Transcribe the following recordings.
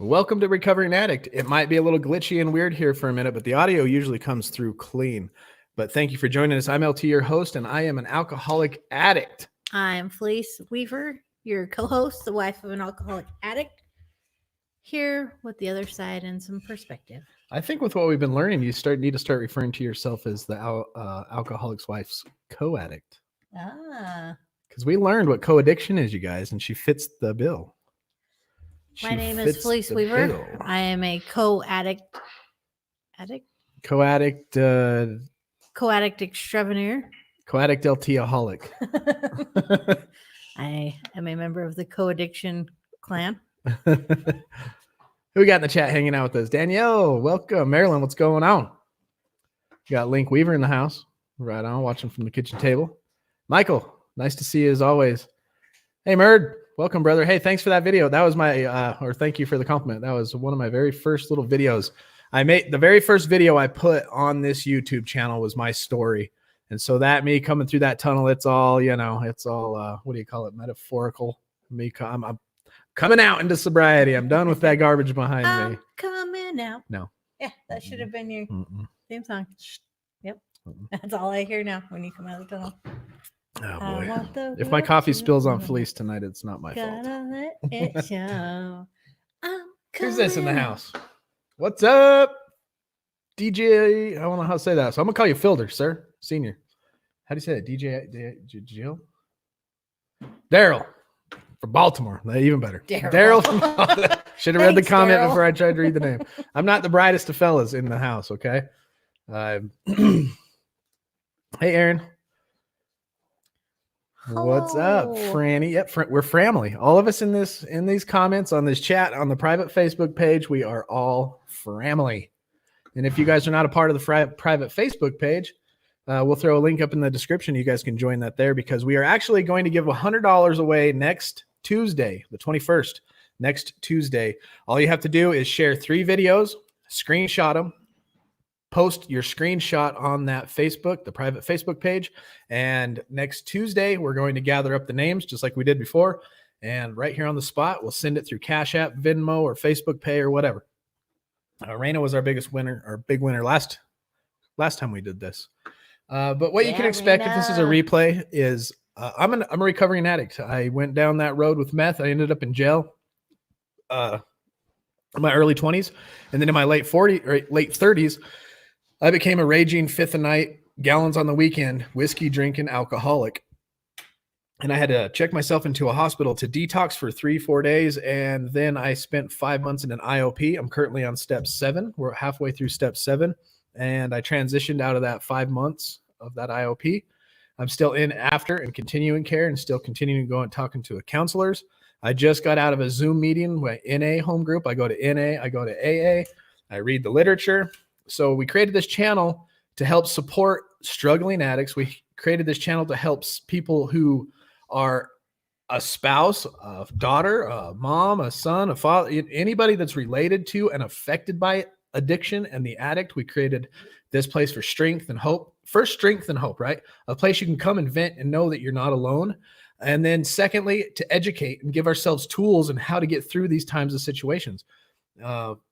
Welcome to Recovering Addict. It might be a little glitchy and weird here for a minute, but the audio usually comes through clean. But thank you for joining us. I'm LT, your host, and I am an alcoholic addict. I'm Felice Weaver, your co-host, the wife of an alcoholic addict, here with the other side and some perspective. I think with what we've been learning, you need to start referring to yourself as the alcoholic's wife's co-addict. Because we learned what co-addiction is, you guys, and she fits the bill. My name is Felice Weaver. Bill. I am a co-addict. Co-addict. Co-addict extraordinaire. Co-addict LT-aholic. I am a member of the co-addiction clan. Who we got in the chat hanging out with us? Danielle, welcome. Marilyn, what's going on? We got Link Weaver in the house. Right on, watching from the kitchen table. Michael, nice to see you as always. Hey, Merd, welcome, brother. Hey, thanks for that video. That was my, or thank you for the compliment. That was one of my very first little videos. The very first video I put on this YouTube channel was my story. And so that me coming through that tunnel, it's all, what do you call it? Metaphorical. I'm coming out into sobriety. I'm done with that garbage behind me. Coming out. No. Yeah, that should have been your theme song. Yep. That's all I hear now when you come out of the tunnel. Oh boy. If my coffee spills on Felice tonight, it's not my fault. Let it show. Who's this in the house? What's up? DJ, I don't know how to say that. So I'm going to call you Filder, sir. Senior. How do you say it? DJ Jill? Daryl from Baltimore. Even better. Daryl from Baltimore. Should have read the comment before I tried to read the name. I'm not the brightest of fellas in the house, okay? Hey, Aaron. Hello. What's up, Franny? Yep, we're family. All of us in these comments on this chat on the private Facebook page, we are all family. And if you guys are not a part of the private Facebook page, we'll throw a link up in the description. You guys can join that there because we are actually going to give $100 away next Tuesday, the 21st. Next Tuesday. All you have to do is share 3 videos, screenshot them, post your screenshot on that Facebook, the private Facebook page. And next Tuesday, we're going to gather up the names just like we did before. And right here on the spot, we'll send it through Cash App, Venmo, or Facebook Pay or whatever. Raina was our biggest winner, our big winner last time we did this. But what you can expect if this is a replay is I'm a recovering addict. I went down that road with meth. I ended up in jail in my early 20s. And then in my late 30s, I became a raging fifth a night, gallons on the weekend, whiskey drinking alcoholic. And I had to check myself into a hospital to detox for 3-4 days. And then I spent 5 months in an IOP. I'm currently on step 7. We're halfway through step 7. And I transitioned out of that 5 months of that IOP. I'm still in after and continuing care and still continuing to go and talking to counselors. I just got out of a Zoom meeting with NA home group. I go to NA, I go to AA, I read the literature. So we created this channel to help support struggling addicts. We created this channel to help people who are a spouse, a daughter, a mom, a son, a father, anybody that's related to and affected by addiction and the addict. We created this place for strength and hope. First, strength and hope, right? A place you can come and vent and know that you're not alone. And then secondly, to educate and give ourselves tools and how to get through these times of situations.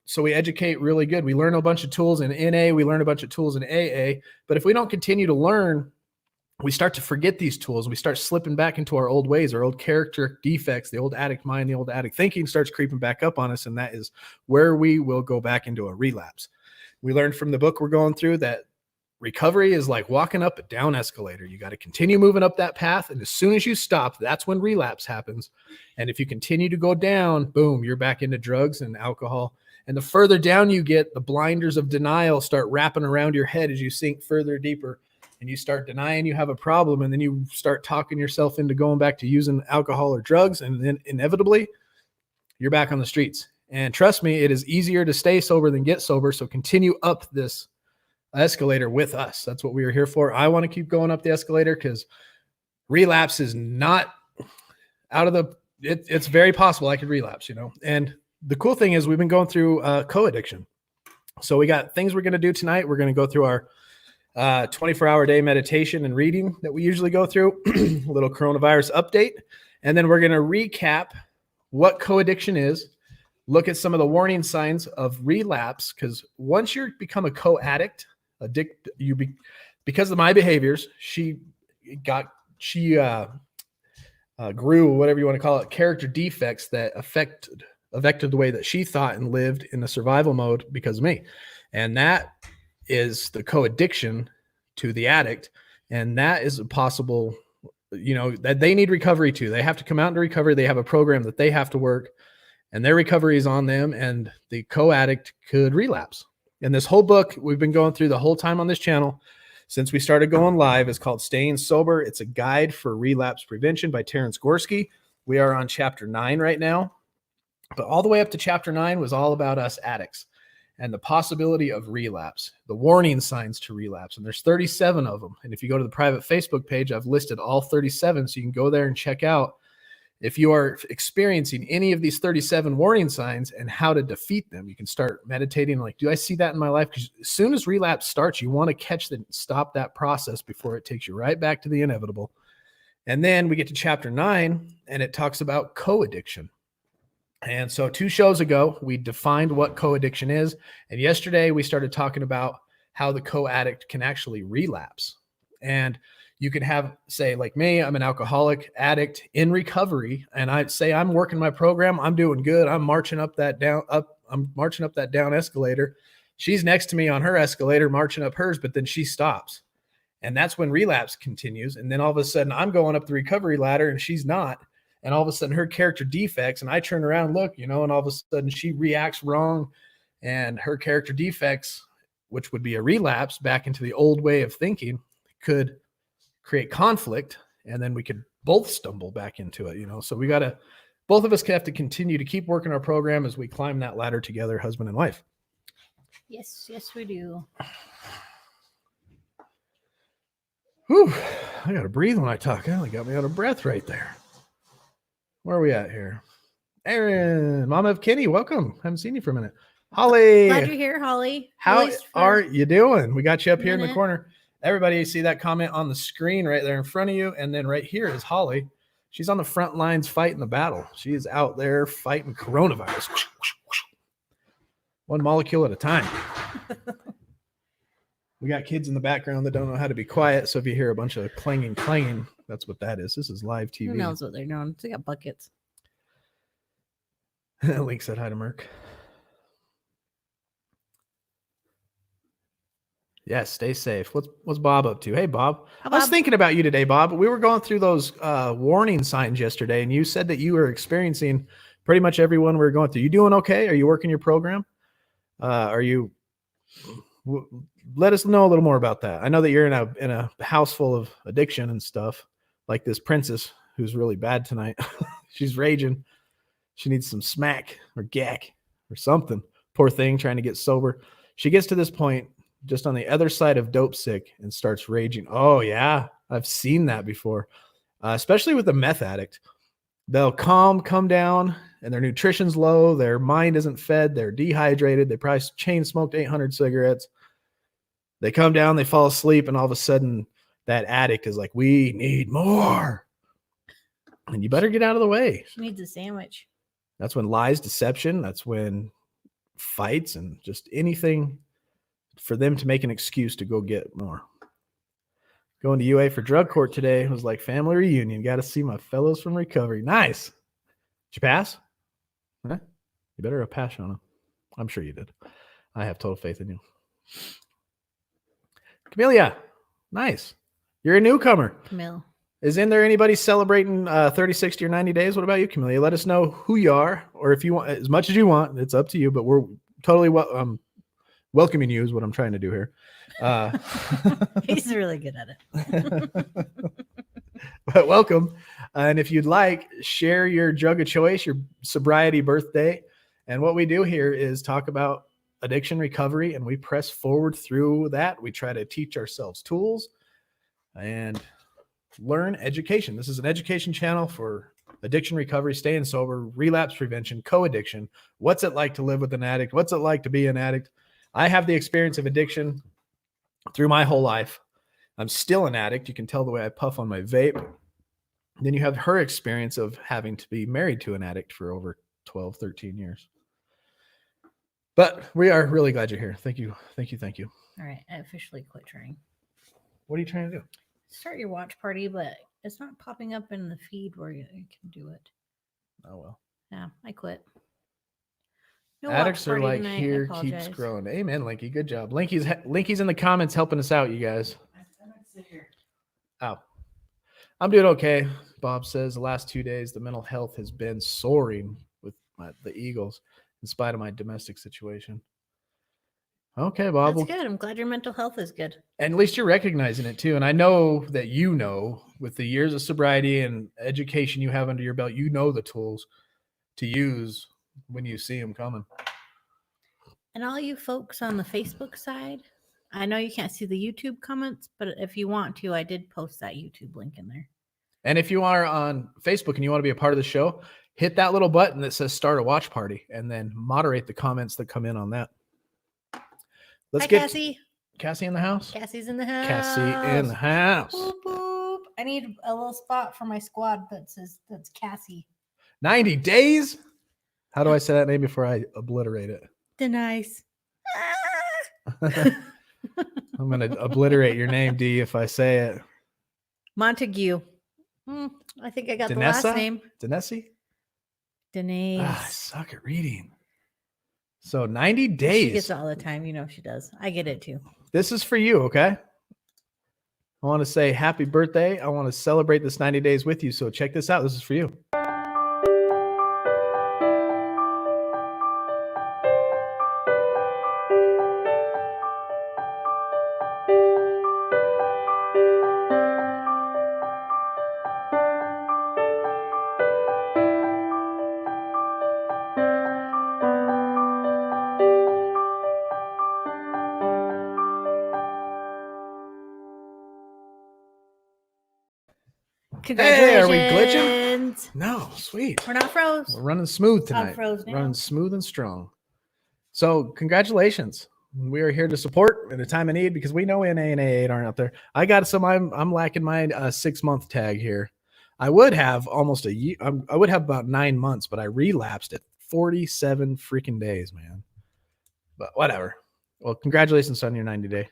So we educate really good. We learn a bunch of tools in NA. We learn a bunch of tools in AA. But if we don't continue to learn, we start to forget these tools. We start slipping back into our old ways, our old character defects, the old addict mind, the old addict thinking starts creeping back up on us. And that is where we will go back into a relapse. We learned from the book we're going through that recovery is like walking up a down escalator. You got to continue moving up that path. And as soon as you stop, that's when relapse happens. And if you continue to go down, boom, you're back into drugs and alcohol. And the further down you get, the blinders of denial start wrapping around your head as you sink further deeper. And you start denying you have a problem. And then you start talking yourself into going back to using alcohol or drugs. And then inevitably, you're back on the streets. And trust me, it is easier to stay sober than get sober. So continue up this escalator with us. That's what we are here for. I want to keep going up the escalator because relapse is not out of the, it's very possible I could relapse, And the cool thing is we've been going through co-addiction. So we got things we're going to do tonight. We're going to go through our 24-hour day meditation and reading that we usually go through, a little coronavirus update. And then we're going to recap what co-addiction is, look at some of the warning signs of relapse, because once you become a co-addict, because of my behaviors, she grew, whatever you want to call it, character defects that affected the way that she thought and lived in the survival mode because of me. And that is the co-addiction to the addict. And that is a possible, that they need recovery too. They have to come out into recovery. They have a program that they have to work, and their recovery is on them, and the co-addict could relapse. And this whole book we've been going through the whole time on this channel since we started going live is called Staying Sober. It's a guide for relapse prevention by Terrence Gorski. We are on chapter 9 right now, but all the way up to chapter 9 was all about us addicts and the possibility of relapse, the warning signs to relapse. And there's 37 of them. And if you go to the private Facebook page, I've listed all 37. So you can go there and check out if you are experiencing any of these 37 warning signs and how to defeat them. You can start meditating like, do I see that in my life? Because as soon as relapse starts, you want to stop that process before it takes you right back to the inevitable. And then we get to chapter 9, and it talks about co-addiction. And so 2 shows ago, we defined what co-addiction is. And yesterday we started talking about how the co-addict can actually relapse. And you can have, say, like me, I'm an alcoholic addict in recovery. And I'd say I'm working my program. I'm doing good. I'm marching up that down escalator. She's next to me on her escalator, marching up hers, but then she stops. And that's when relapse continues. And then all of a sudden I'm going up the recovery ladder and she's not. And all of a sudden her character defects, and I turn around and look, and all of a sudden she reacts wrong, and her character defects, which would be a relapse back into the old way of thinking, could create conflict, and then we could both stumble back into it, So both of us have to continue to keep working our program as we climb that ladder together, husband and wife. Yes, we do. Whew, I got to breathe when I talk. I only got me out of breath right there. Where are we at here? Aaron, Mama of Kenny, welcome. Haven't seen you for a minute. Holly. Glad you're here, Holly. How are you doing? We got you up here in the corner. Everybody, you see that comment on the screen right there in front of you. And then right here is Holly. She's on the front lines fighting the battle. She is out there fighting coronavirus. One molecule at a time. We got kids in the background that don't know how to be quiet. So if you hear a bunch of clanging, that's what that is. This is live TV. Who knows what they're doing? They got buckets. Link said hi to Merc. Yes, stay safe. What's Bob up to? Hey, Bob. I was thinking about you today, Bob. We were going through those warning signs yesterday, and you said that you were experiencing pretty much everyone we were going through. You doing okay? Are you working your program? Let us know a little more about that. I know that you're in a house full of addiction and stuff, like this princess who's really bad tonight. She's raging. She needs some smack or gack or something. Poor thing, trying to get sober. She gets to this point just on the other side of dope sick and starts raging. Oh yeah, I've seen that before, especially with a meth addict. They'll come down and their nutrition's low. Their mind isn't fed. They're dehydrated. They probably chain smoked 800 cigarettes. They come down, they fall asleep, and all of a sudden that addict is like, we need more. And you better get out of the way. She needs a sandwich. That's when lies, deception, that's when fights and just anything for them to make an excuse to go get more. Going to UA for drug court today was like family reunion. Got to see my fellows from recovery. Nice. Did you pass? Huh? You better have pass on them. I'm sure you did. I have total faith in you. Camellia, nice. You're a newcomer. Camille. Isn't there anybody celebrating 30, 60, or 90 days? What about you, Camellia? Let us know who you are, or if you want, as much as you want. It's up to you, but we're totally welcoming you is what I'm trying to do here. He's really good at it. But welcome. And if you'd like, share your drug of choice, your sobriety birthday. And what we do here is talk about addiction recovery, and we press forward through that. We try to teach ourselves tools and learn education. This is an education channel for addiction recovery, staying sober, relapse prevention, co-addiction. What's it like to live with an addict? What's it like to be an addict? I have the experience of addiction through my whole life. I'm still an addict. You can tell the way I puff on my vape. Then you have her experience of having to be married to an addict for over 12, 13 years. But we are really glad you're here. Thank you. Thank you. Thank you. All right, I officially quit trying. What are you trying to do? Start your watch party, but it's not popping up in the feed where you can do it. Oh, well. Yeah, I quit. No watch Addicts are party like, tonight, I here keeps apologize. growing. Amen, Linky. Good job. Linky's in the comments helping us out, you guys. Oh. I'm doing okay. Bob says the last 2 days, the mental health has been soaring with the Eagles in spite of my domestic situation. Okay, Bob. That's good. I'm glad your mental health is good. And at least you're recognizing it too. And I know that with the years of sobriety and education you have under your belt, you know the tools to use when you see them coming. And all you folks on the Facebook side, I know you can't see the YouTube comments, but if you want to, I did post that YouTube link in there. And if you are on Facebook and you want to be a part of the show, hit that little button that says start a watch party and then moderate the comments that come in on that. Let's get Cassie. Cassie in the house. Cassie's in the house. Cassie in the house. Boop, boop. I need a little spot for my squad that's Cassie. 90 days? How do I say that name before I obliterate it? Denise. I'm going to obliterate your name, D, if I say it. Montague. I think I got the Danessa? last name. Denesse? Denise. I suck at reading. So 90 days. She gets it all the time. You know she does. I get it too. This is for you, okay? I want to say happy birthday. I want to celebrate this 90 days with you. So check this out. This is for you. Hey, are we glitching? No, sweet. We're not froze. We're running smooth tonight. Unfroze now. Running smooth and strong. So congratulations. We are here to support in a time of need because we know NA and AA aren't out there. I got some. I'm lacking my 6-month tag here. I would have almost a year. I would have about 9 months, but I relapsed at 47 freaking days, man. But whatever. Well, congratulations on your 90 day.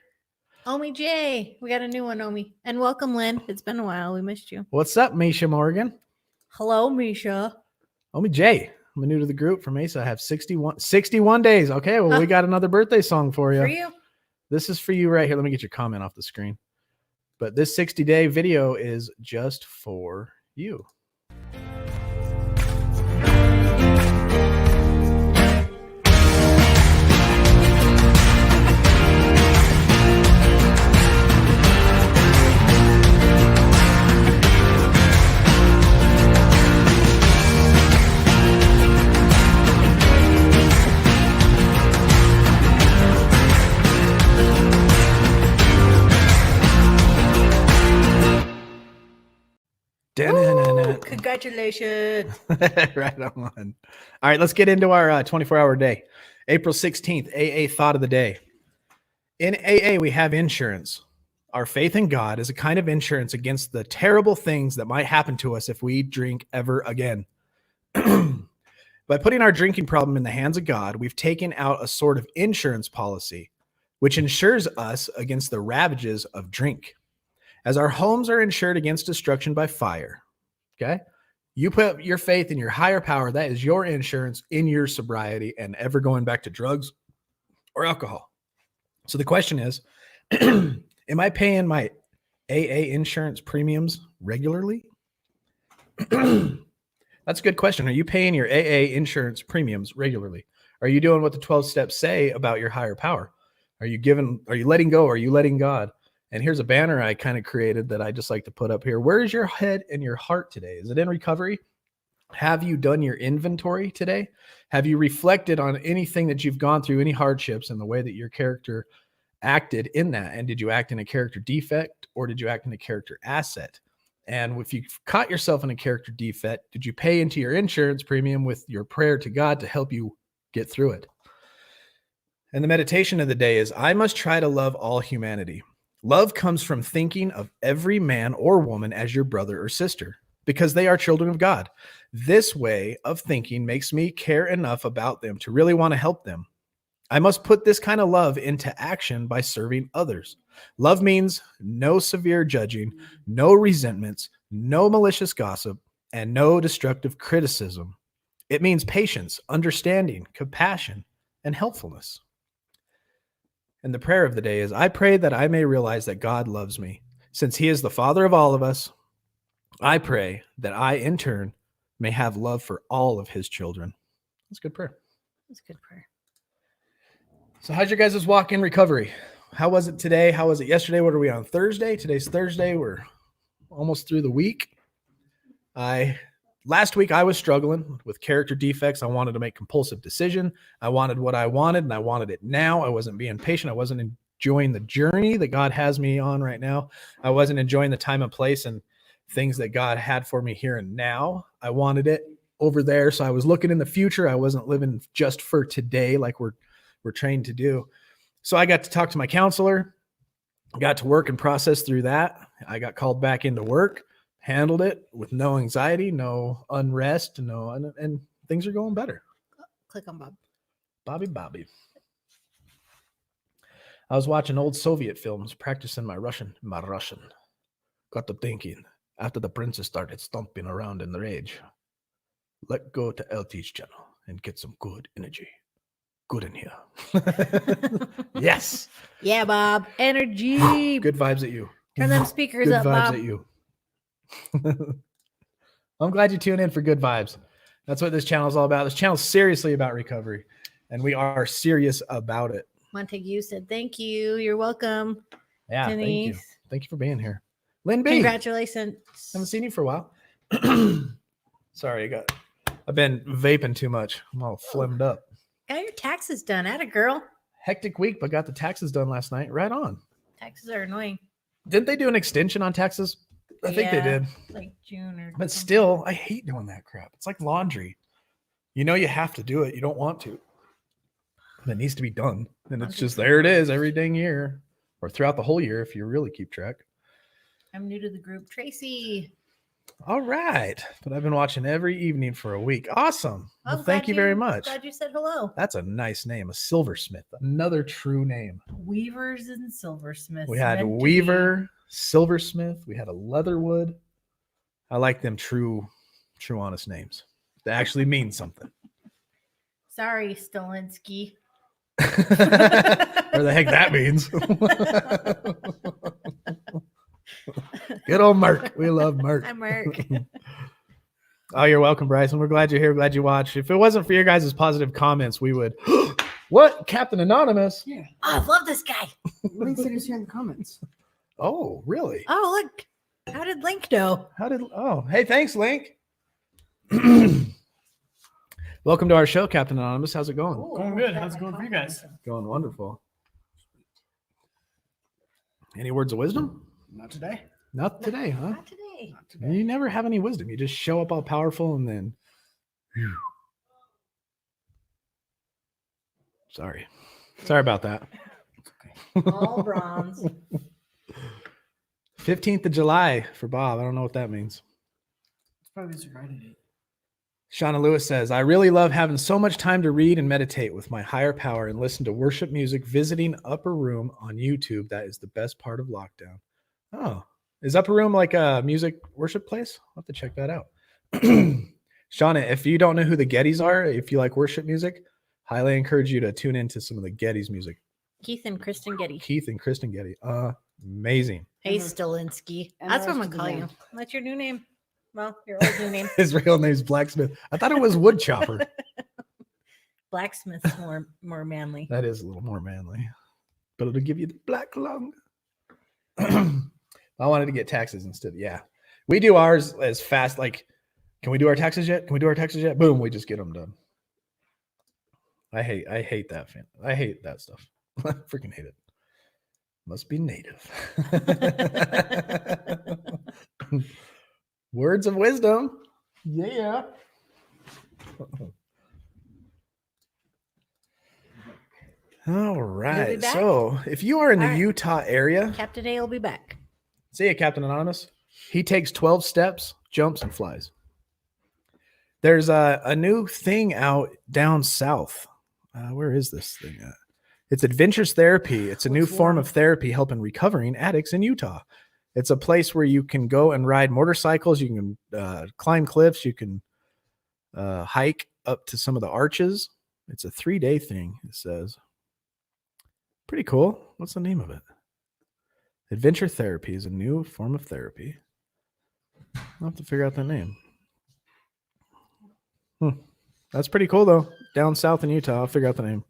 Omi J. We got a new one, Omi. And welcome, Lynn. It's been a while. We missed you. What's up, Misha Morgan? Hello, Misha. Omi J. I'm new to the group from Mesa. I have 61 days. Okay, well, we got another birthday song for you. For you. This is for you right here. Let me get your comment off the screen. But this 60-day video is just for you. Ooh, congratulations. Right on. All right, let's get into our 24-hour day. April 16th, AA thought of the day. In AA, we have insurance. Our faith in God is a kind of insurance against the terrible things that might happen to us if we drink ever again. By putting our drinking problem in the hands of God, we've taken out a sort of insurance policy, which insures us against the ravages of drink. As our homes are insured against destruction by fire, okay? You put your faith in your higher power. That is your insurance in your sobriety and ever going back to drugs or alcohol. So the question is, am I paying my AA insurance premiums regularly? That's a good question. Are you paying your AA insurance premiums regularly? Are you doing what the 12 steps say about your higher power? Are you letting go? Are you letting God? And here's a banner I kind of created that I just like to put up here. Where is your head and your heart today? Is it in recovery? Have you done your inventory today? Have you reflected on anything that you've gone through, any hardships, and the way that your character acted in that? And did you act in a character defect or did you act in a character asset? And if you caught yourself in a character defect, did you pay into your insurance premium with your prayer to God to help you get through it? And the meditation of the day is, I must try to love all humanity. Love comes from thinking of every man or woman as your brother or sister because they are children of God. This way of thinking makes me care enough about them to really want to help them. I must put this kind of love into action by serving others. Love means no severe judging, no resentments, no malicious gossip, and no destructive criticism. It means patience, understanding, compassion, and helpfulness. And the prayer of the day is, I pray that I may realize that God loves me. Since he is the Father of all of us, I pray that I, in turn, may have love for all of his children. That's a good prayer. That's a good prayer. So how's your guys' walk in recovery? How was it today? How was it yesterday? What are we on? Thursday? Today's Thursday. We're almost through the week. Last week I was struggling with character defects. I wanted to make compulsive decision. I wanted what I wanted, and I wanted it now. I wasn't being patient. I wasn't enjoying the journey that God has me on right now. I wasn't enjoying the time and place and things that God had for me here and now. I wanted it over there. So I was looking in the future. I wasn't living just for today like we're trained to do. So I got to talk to my counselor, got to work and process through that. I got called back into work, handled it with no anxiety, no unrest, and things are going better. Click on Bob. Bobby. I was watching old Soviet films, practicing my Russian. Got to thinking, after the princess started stomping around in the rage, let go to LT's channel and get some good energy. Good in here. Yes. Yeah, Bob. Energy. Good vibes at you. Turn them speakers Good up, vibes Bob. at you. I'm glad you tune in for good vibes. That's what this channel is all about. This channel is seriously about recovery, and we are serious about it. Montague said, thank you. You're welcome. Yeah, Denise. thank you. Thank you for being here. Lynn B. Congratulations. Haven't seen you for a while. Sorry, I've been vaping too much. I'm all flimmed up. Got your taxes done. Atta girl. Hectic week, but got the taxes done last night. Right on. Taxes are annoying. Didn't they do an extension on taxes? I think they did. Like June or But still, I hate doing that crap. It's like laundry. You know you have to do it. You don't want to. But it needs to be done. And it's just there it is every dang year. Or throughout the whole year if you really keep track. I'm new to the group. Tracy. All right. But I've been watching every evening for a week. Awesome. Oh, Well, thank you very much. Glad you said hello. That's a nice name. A silversmith. Another true name. Weavers and silversmiths. We had a meant to weaver, silversmith. We had a leatherwood. I like them true, honest names. They actually mean something. be. Sorry, Stolinsky. Whatever the heck that means. Good old Merc. We love Merc. I'm Mark. Oh, you're welcome, Bryson. We're glad you're here. Glad you watched. If it wasn't for your guys' positive comments, we would. What? Captain Anonymous? Yeah. Oh, I love this guy. Link said he's here in the comments. Oh, really? Oh, look. How did Link know? Hey, thanks, Link. Welcome to our show, Captain Anonymous. How's it going? Going good. How's it going for you guys? Going wonderful. Any words of wisdom? Not today. Not today, huh? Not today. Not today. You never have any wisdom. You just show up all powerful and then. Whew. Sorry about that. All bronze. 15th of July for Bob. I don't know what that means. It's probably his writing date. Shauna Lewis says, I really love having so much time to read and meditate with my higher power and listen to worship music, visiting Upper Room on YouTube. That is the best part of lockdown. Oh, is Upper Room like a music worship place? I'll have to check that out. Shauna, if you don't know who the Gettys are, if you like worship music, highly encourage you to tune into some of the Gettys music. Keith and Kristen Getty. Keith and Kristen Getty. Amazing. Hey, Stolinsky. And That's the what I'm rest going to of call the you. That's your new name. Well, your old new name. His real name's Blacksmith. I thought it was Woodchopper. Blacksmith's more manly. That is a little more manly, but it'll give you the black lung. I wanted to get taxes instead. Yeah, we do ours as fast. Like, can we do our taxes yet? Can we do our taxes yet? Boom, we just get them done. I hate that. I hate that stuff. I freaking hate it. Must be native. Words of wisdom. Yeah. All right. back? So if you are in the All right. Utah area, Captain A will be back. see ya, Captain Anonymous. He takes 12 steps, jumps, and flies. There's a new thing out down south. Where is this thing at? It's Adventures Therapy. It's a new What's form that? of therapy helping recovering addicts in Utah. It's a place where you can go and ride motorcycles. You can climb cliffs. You can hike up to some of the arches. It's a 3-day thing, it says. Pretty cool. What's the name of it? Adventure Therapy is a new form of therapy. I'll have to figure out the name. That's pretty cool, though. Down south in Utah, I'll figure out the name.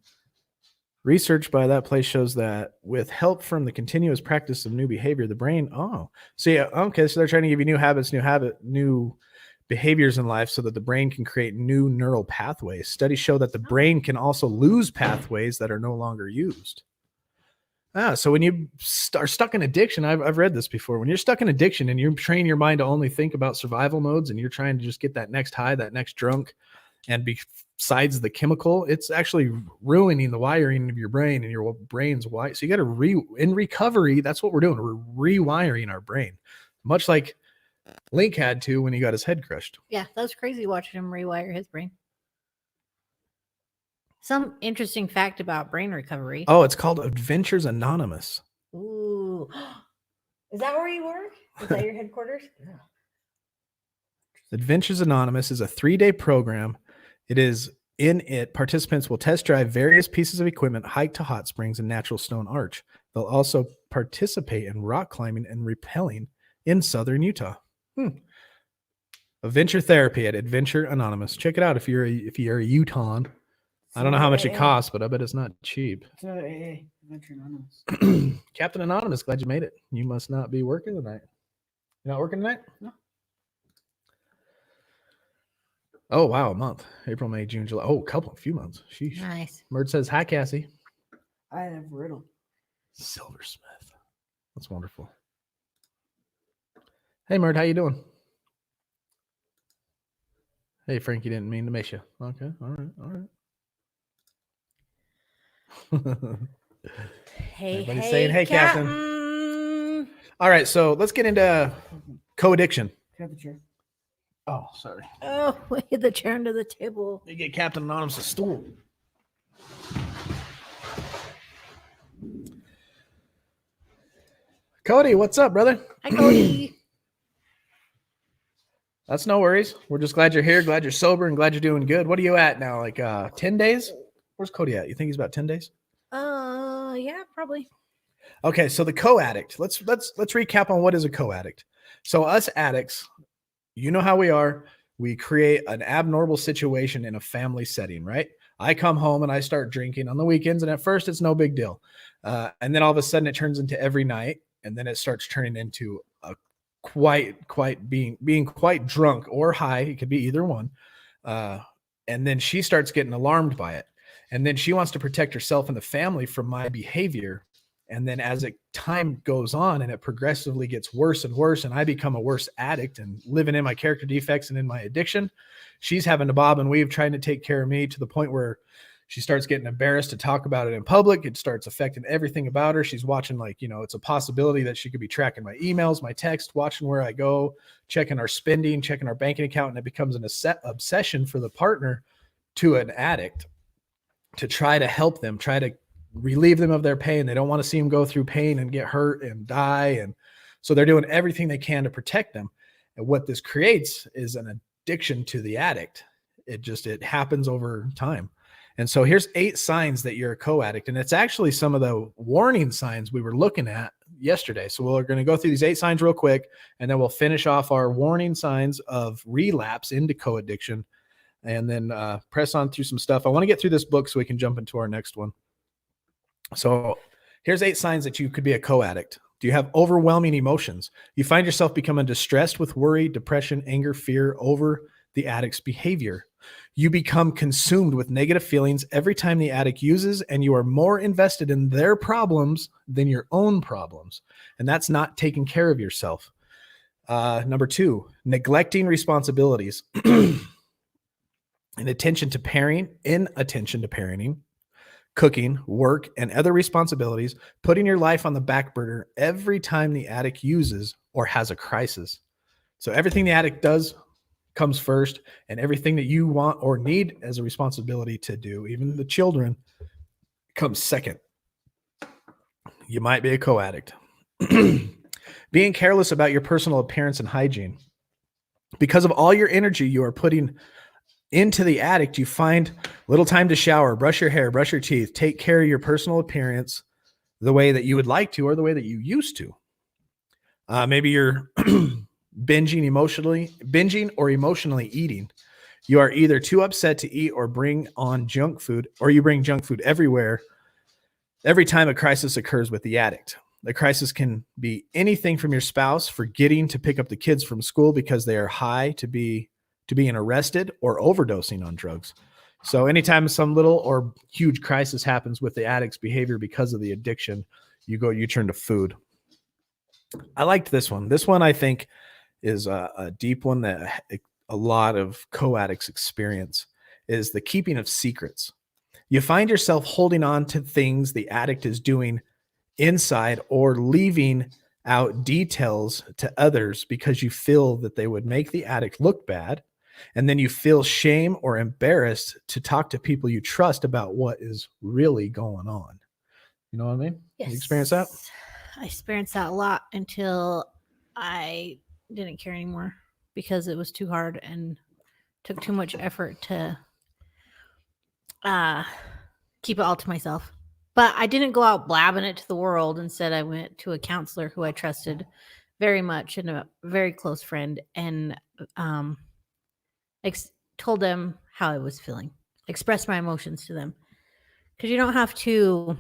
Research by that place shows that with help from the continuous practice of new behavior, the brain. So they're trying to give you new behaviors in life so that the brain can create new neural pathways. Studies show that the brain can also lose pathways that are no longer used. So when you are stuck in addiction, I've read this before. When you're stuck in addiction and you train your mind to only think about survival modes and you're trying to just get that next high, that next drunk, and besides the chemical, it's actually ruining the wiring of your brain and your brain's wired. So you got to in recovery. That's what we're doing. We're rewiring our brain, much like Link had to when he got his head crushed. Yeah, that was crazy watching him rewire his brain. Some interesting fact about brain recovery. Oh, it's called Adventures Anonymous. Ooh. Is that where you work? Is that your headquarters? Yeah. Adventures Anonymous is a 3-day program. Participants will test drive various pieces of equipment, hike to hot springs and natural stone arch. They'll also participate in rock climbing and rappelling in southern Utah. Adventure Therapy at Adventure Anonymous. Check it out if you're a Utahn. I don't know how much it costs, but I bet it's not cheap. It's AA, Adventure Anonymous. Captain Anonymous, glad you made it. You must not be working tonight. You're not working tonight? No. Oh, wow, a month. April, May, June, July. Oh, a few months. Sheesh. Nice. Mert says, hi, Cassie. I have Riddle. Silversmith. That's wonderful. Hey, Mert, how you doing? Hey, Frankie, didn't mean to miss you. Okay, all right. Hey, Everybody's saying, hey, Captain. All right, so let's get into co-addiction. Can I have the chair? Oh, sorry. Oh, we hit the chair under the table. You get Captain Anonymous a stool. Cody, what's up, brother? Hi, Cody. That's no worries. We're just glad you're here, glad you're sober, and glad you're doing good. What are you at now? Like 10 days? Where's Cody at? You think he's about 10 days? Yeah, probably. Okay, so the co-addict. Let's recap on what is a co-addict. So us addicts, you know how we are. We create an abnormal situation in a family setting, right? I come home and I start drinking on the weekends, and at first it's no big deal. And then all of a sudden it turns into every night, and then it starts turning into a being quite drunk or high. It could be either one. And then she starts getting alarmed by it. And then she wants to protect herself and the family from my behavior. And then as time goes on and it progressively gets worse and worse, and I become a worse addict and living in my character defects and in my addiction, she's having to bob and weave trying to take care of me to the point where she starts getting embarrassed to talk about it in public. It starts affecting everything about her. She's watching, it's a possibility that she could be tracking my emails, my text, watching where I go, checking our spending, checking our banking account. And it becomes an obsession for the partner to an addict to try to help them, try to relieve them of their pain. They don't want to see them go through pain and get hurt and die. And so they're doing everything they can to protect them. And what this creates is an addiction to the addict. It happens over time. And so here's 8 signs that you're a co-addict. And it's actually some of the warning signs we were looking at yesterday. So we're going to go through these 8 signs real quick, and then we'll finish off our warning signs of relapse into co-addiction, and then press on through some stuff. I want to get through this book so we can jump into our next one. So here's 8 signs that you could be a co-addict. Do you have overwhelming emotions? You find yourself becoming distressed with worry, depression, anger, fear over the addict's behavior. You become consumed with negative feelings every time the addict uses, and you are more invested in their problems than your own problems. And that's not taking care of yourself. Number 2, neglecting responsibilities. Inattention to parenting, cooking, work, and other responsibilities, putting your life on the back burner every time the addict uses or has a crisis. So everything the addict does comes first, and everything that you want or need as a responsibility to do, even the children, comes second. You might be a co-addict. Being careless about your personal appearance and hygiene. Because of all your energy you are putting into the addict, you find little time to shower, brush your hair, brush your teeth, take care of your personal appearance the way that you would like to or the way that you used to. Maybe you're binging or emotionally eating. You are either too upset to eat or bring on junk food, or you bring junk food everywhere every time a crisis occurs with the addict. The crisis can be anything from your spouse forgetting to pick up the kids from school because they are high to being arrested or overdosing on drugs. So anytime some little or huge crisis happens with the addict's behavior because of the addiction, you turn to food. I liked this one. This one I think is a deep one that a lot of co-addicts experience, is the keeping of secrets. You find yourself holding on to things the addict is doing inside or leaving out details to others because you feel that they would make the addict look bad. And then you feel shame or embarrassed to talk to people you trust about what is really going on. You know what I mean? Yes. You experience that? I experienced that a lot until I didn't care anymore because it was too hard and took too much effort to keep it all to myself. But I didn't go out blabbing it to the world. Instead, I went to a counselor who I trusted very much and a very close friend, and told them how I was feeling, expressed my emotions to them. Because you don't have to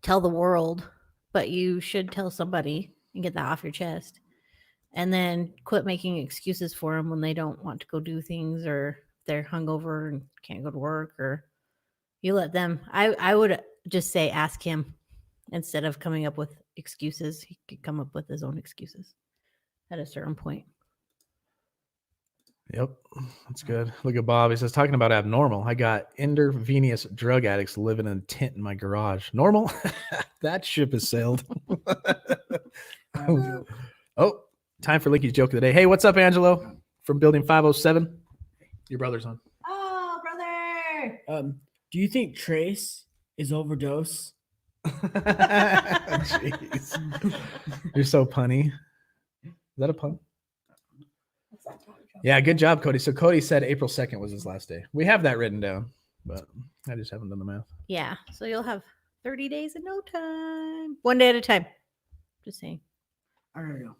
tell the world, but you should tell somebody and get that off your chest. And then quit making excuses for them when they don't want to go do things, or they're hungover and can't go to work, or you let them. I would just say ask him instead of coming up with excuses. He could come up with his own excuses at a certain point. Yep, that's good. Look at Bob. He says, talking about abnormal, I got intravenous drug addicts living in a tent in my garage. Normal? That ship has sailed. Oh, time for Linky's joke of the day. Hey, what's up, Angelo? From building 507. Your brother's on. Oh, brother. Do you think Trace is overdose? Jeez. You're so punny. Is that a pun? Yeah, good job, Cody. So Cody said April 2nd was his last day. We have that written down, but I just haven't done the math. Yeah, so you'll have 30 days in no time. One day at a time. Just saying. I gotta go.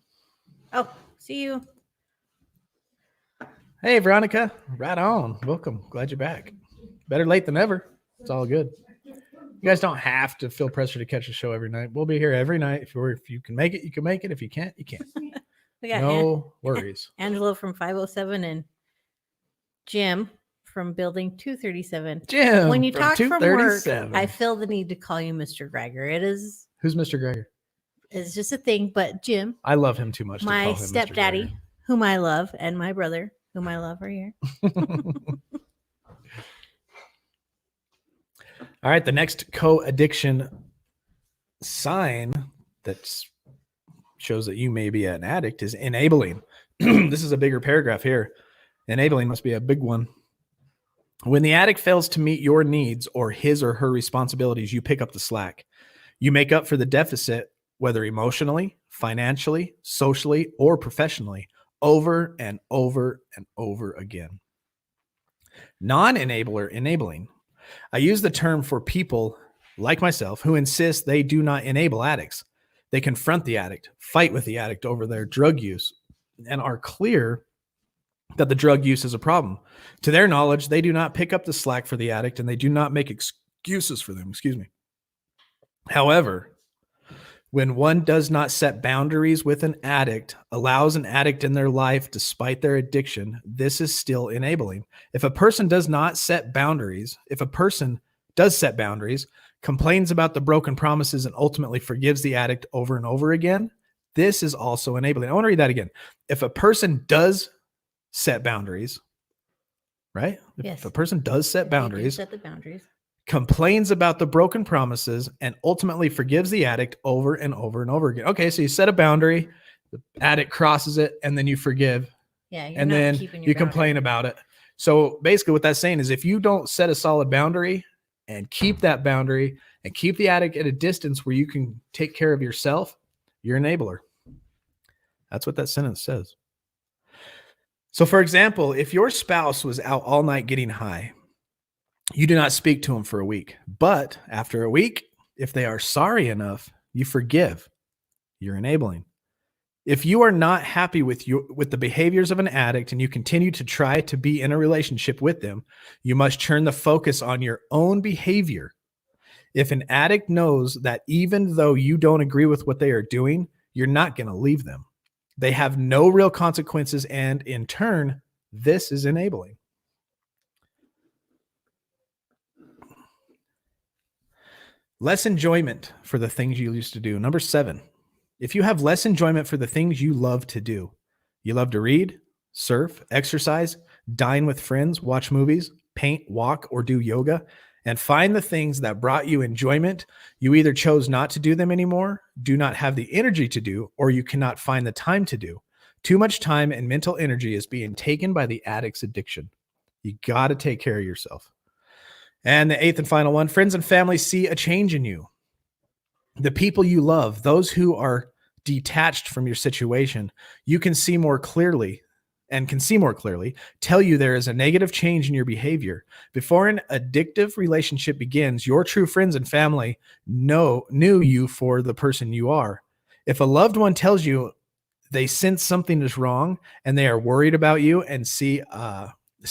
Oh, see you. Hey, Veronica. Right on. Welcome. Glad you're back. Better late than never. It's all good. You guys don't have to feel pressure to catch a show every night. We'll be here every night. If you can make it, you can make it. If you can't, you can't. We got No worries. Angelo from 507 and Jim from building 237. Jim, When you from talk from work, 237. I feel the need to call you Mr. Gregor. It's Who's Mr. Gregor? just a thing, but Jim, I love him too much. To my call him Mr. stepdaddy, Gregor. whom I love, and my brother, whom I love, are here. All right, the next co-addiction sign that shows that you may be an addict is enabling. This is a bigger paragraph here. Enabling must be a big one. When the addict fails to meet your needs or his or her responsibilities, you pick up the slack. You make up for the deficit, whether emotionally, financially, socially, or professionally, over and over and over again. Non-enabler enabling. I use the term for people like myself who insist they do not enable addicts. They confront the addict, fight with the addict over their drug use, and are clear that the drug use is a problem. To their knowledge, they do not pick up the slack for the addict, and they do not make excuses for them. However, when one does not set boundaries with an addict, allows an addict in their life despite their addiction, this is still enabling. If a person does set boundaries, complains about the broken promises, and ultimately forgives the addict over and over again, this is also enabling. I want to read that again. If a person does set boundaries, right? Yes. If a person does set boundaries, Set the boundaries. complains about the broken promises, and ultimately forgives the addict over and over and over again. Okay, so you set a boundary, the addict crosses it, and then you forgive, Yeah, and then you complain about it. So basically what that's saying is if you don't set a solid boundary and keep that boundary and keep the addict at a distance where you can take care of yourself, you're an enabler. That's what that sentence says. So, for example, if your spouse was out all night getting high, you do not speak to him for a week. But after a week, if they are sorry enough, you forgive. You're enabling. If you are not happy with the behaviors of an addict and you continue to try to be in a relationship with them, you must turn the focus on your own behavior. If an addict knows that even though you don't agree with what they are doing, you're not going to leave them. They have no real consequences, and in turn, this is enabling. Less enjoyment for the things you used to do. Number 7. If you have less enjoyment for the things you love to do, you love to read, surf, exercise, dine with friends, watch movies, paint, walk, or do yoga, and find the things that brought you enjoyment, you either chose not to do them anymore, do not have the energy to do, or you cannot find the time to do. Too much time and mental energy is being taken by the addict's addiction. You got to take care of yourself. And the 8th and final one, friends and family see a change in you. The people you love, those who are detached from your situation, you can see more clearly tell you there is a negative change in your behavior. Before an addictive relationship begins, your true friends and family knew you for the person you are. If a loved one tells you they sense something is wrong and they are worried about you and see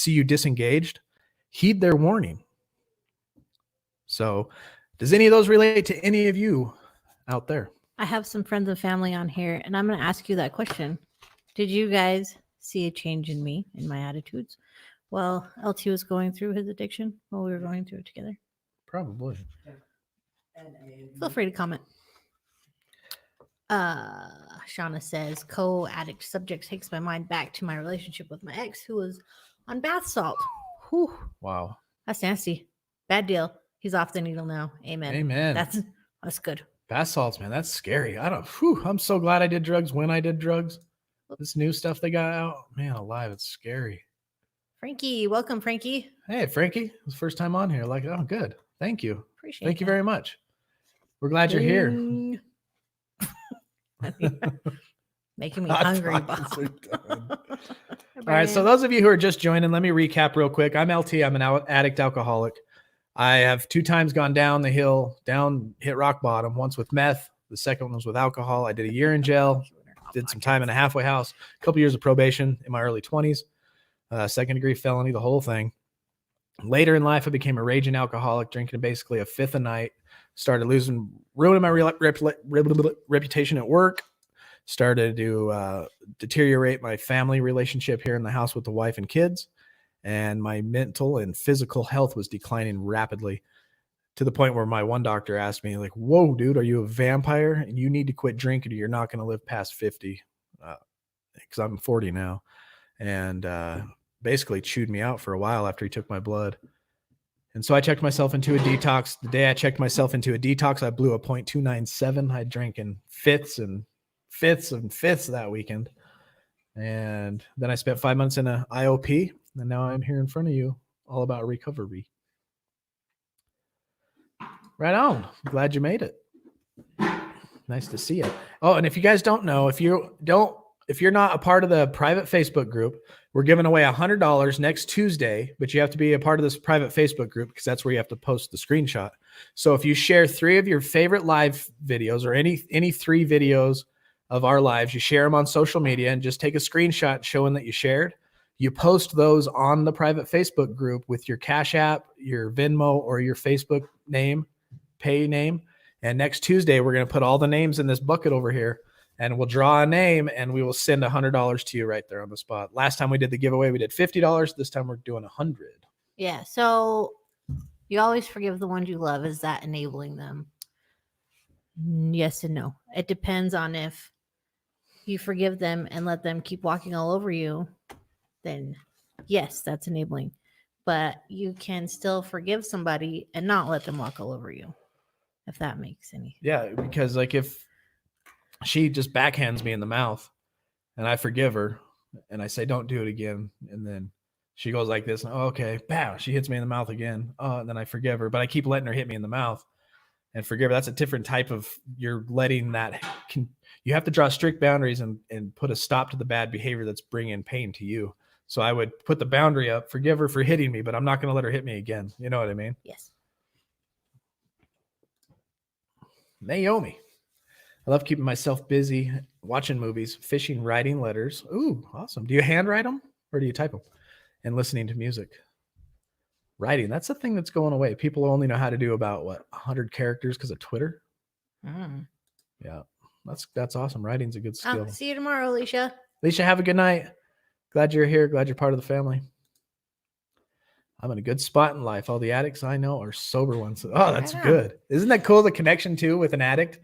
you disengaged, heed their warning. So, does any of those relate to any of you out there? I have some friends and family on here, and I'm going to ask you that question. Did you guys see a change in me, in my attitudes, while LT was going through his addiction, while we were going through it together? Probably. Feel free to comment. Shauna says, co-addict subject takes my mind back to my relationship with my ex who was on bath salt. Whew. Wow. That's nasty. Bad deal. He's off the needle now. Amen. Amen. That's good. Bath salts, man, that's scary. I'm so glad I did drugs when I did drugs. This new stuff they got out, man, alive, it's scary. Frankie, welcome, Frankie. Hey, Frankie, it's the first time on here. Like, oh, good. Thank you. Appreciate Thank you that. very much. We're glad you're here. Ding. Making me Hot hungry, pockets Bob. are done. All right, so those of you who are just joining, let me recap real quick. I'm LT. I'm an addict alcoholic. I have 2 times gone down the hill, hit rock bottom, once with meth. The second one was with alcohol. I did a year in jail, did some time in a halfway house, a couple years of probation in my early 20s, second degree felony, the whole thing. Later in life, I became a raging alcoholic, drinking basically a fifth a night, started ruining my reputation at work, started to deteriorate my family relationship here in the house with the wife and kids. And my mental and physical health was declining rapidly to the point where my one doctor asked me, like, whoa, dude, are you a vampire? And you need to quit drinking or you're not going to live past 50. Because I'm 40 now. And basically chewed me out for a while after he took my blood. And so I checked myself into a detox. The day I checked myself into a detox, I blew a 0.297. I drank in fifths that weekend. And then I spent 5 months in a IOP. And now I'm here in front of you all about recovery. Right on. Glad you made it. Nice to see you. Oh, and if you guys don't know, if you're not a part of the private Facebook group, we're giving away $100 next Tuesday, but you have to be a part of this private Facebook group because that's where you have to post the screenshot. So if you share 3 of your favorite live videos or any 3 videos of our lives, you share them on social media and just take a screenshot showing that you shared. You post those on the private Facebook group with your Cash App, your Venmo, or your Facebook pay name. And next Tuesday, we're going to put all the names in this bucket over here and we'll draw a name and we will send $100 to you right there on the spot. Last time we did the giveaway, we did $50. This time we're doing $100. Yeah. So you always forgive the ones you love. Is that enabling them? Yes and no. It depends on if you forgive them and let them keep walking all over you, then yes, that's enabling. But you can still forgive somebody and not let them walk all over you, if that makes any. Yeah, because like if she just backhands me in the mouth and I forgive her and I say, don't do it again. And then She goes like this, and okay, bam, she hits me in the mouth again. And then I forgive her, but I keep letting her hit me in the mouth and forgive her. That's a different type of, you're letting that, you have to draw strict boundaries and put a stop to the bad behavior that's bringing pain to you. So I would put the boundary up, forgive her for hitting me, but I'm not going to let her hit me again. You know what I mean? Yes. Naomi. I love keeping myself busy, watching movies, fishing, writing letters. Ooh, awesome. Do you handwrite them or do you type them? And listening to music. Writing, that's the thing that's going away. People only know how to do about 100 characters because of Twitter. Yeah, that's awesome. Writing's a good skill. See you tomorrow, Alicia. Alicia, have a good night. Glad you're here. Glad you're part of the family. I'm in a good spot in life. All the addicts I know are sober ones. Oh, that's good. Isn't that cool? The connection too with an addict